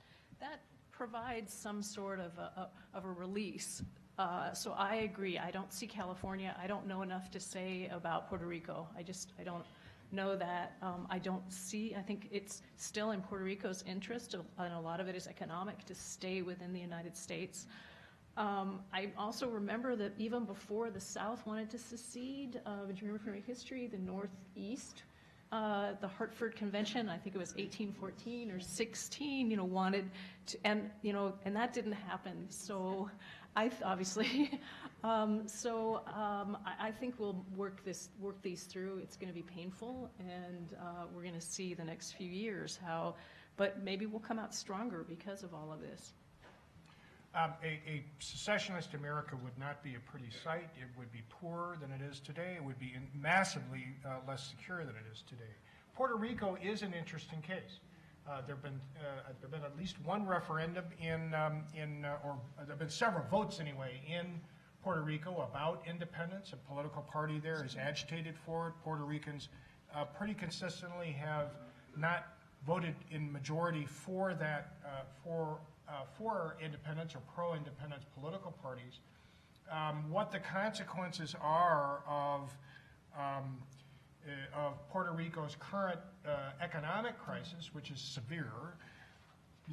provides some sort of a release. So I agree. I don't see California. I don't know enough to say about Puerto Rico. I don't know that. I think it's still in Puerto Rico's interest, and a lot of it is economic, to stay within the United States. I also remember that even before the South wanted to secede, do you remember from your history, the Northeast, the Hartford Convention, I think it was 1814 or 16, wanted to, and that didn't happen. So I think we'll work these through. It's going to be painful, and we're going to see the next few years but maybe we'll come out stronger because of all of this. A secessionist America would not be a pretty sight. It would be poorer than it is today. It would be massively less secure than it is today. Puerto Rico is an interesting case. There have been at least one referendum or there have been several votes anyway in Puerto Rico about independence. A political party there is agitated for it. Puerto Ricans pretty consistently have not voted in majority for that for independence or pro-independence political parties. What the consequences are of Puerto Rico's current economic crisis, which is severe,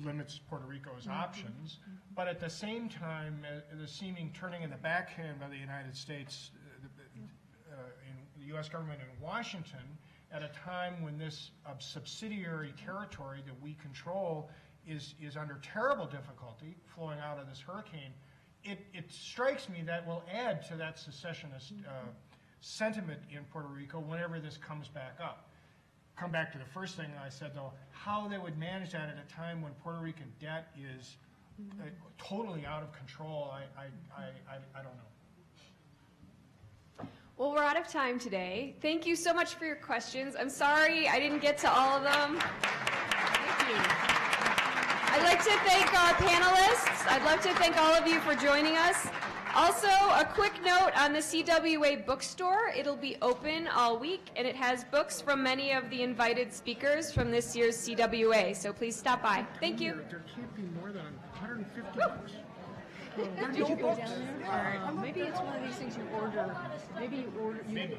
limits Puerto Rico's options, but at the same time, the seeming turning in the backhand by the United States, in the U.S. government in Washington, at a time when this subsidiary territory that we control is under terrible difficulty flowing out of this hurricane. It strikes me that will add to that secessionist sentiment in Puerto Rico whenever this comes back up. Come back to the first thing I said, though, how they would manage that at a time when Puerto Rican debt is totally out of control, I don't know. Well, we're out of time today. Thank you so much for your questions. I'm sorry I didn't get to all of them. Thank you. I'd like to thank our panelists. I'd love to thank all of you for joining us. Also, a quick note on the CWA bookstore. It'll be open all week, and it has books from many of the invited speakers from this year's CWA, so please stop by. Thank you. There can't be more than 150 books. Did you go down there? Maybe it's one of these things you order. Maybe you order. They have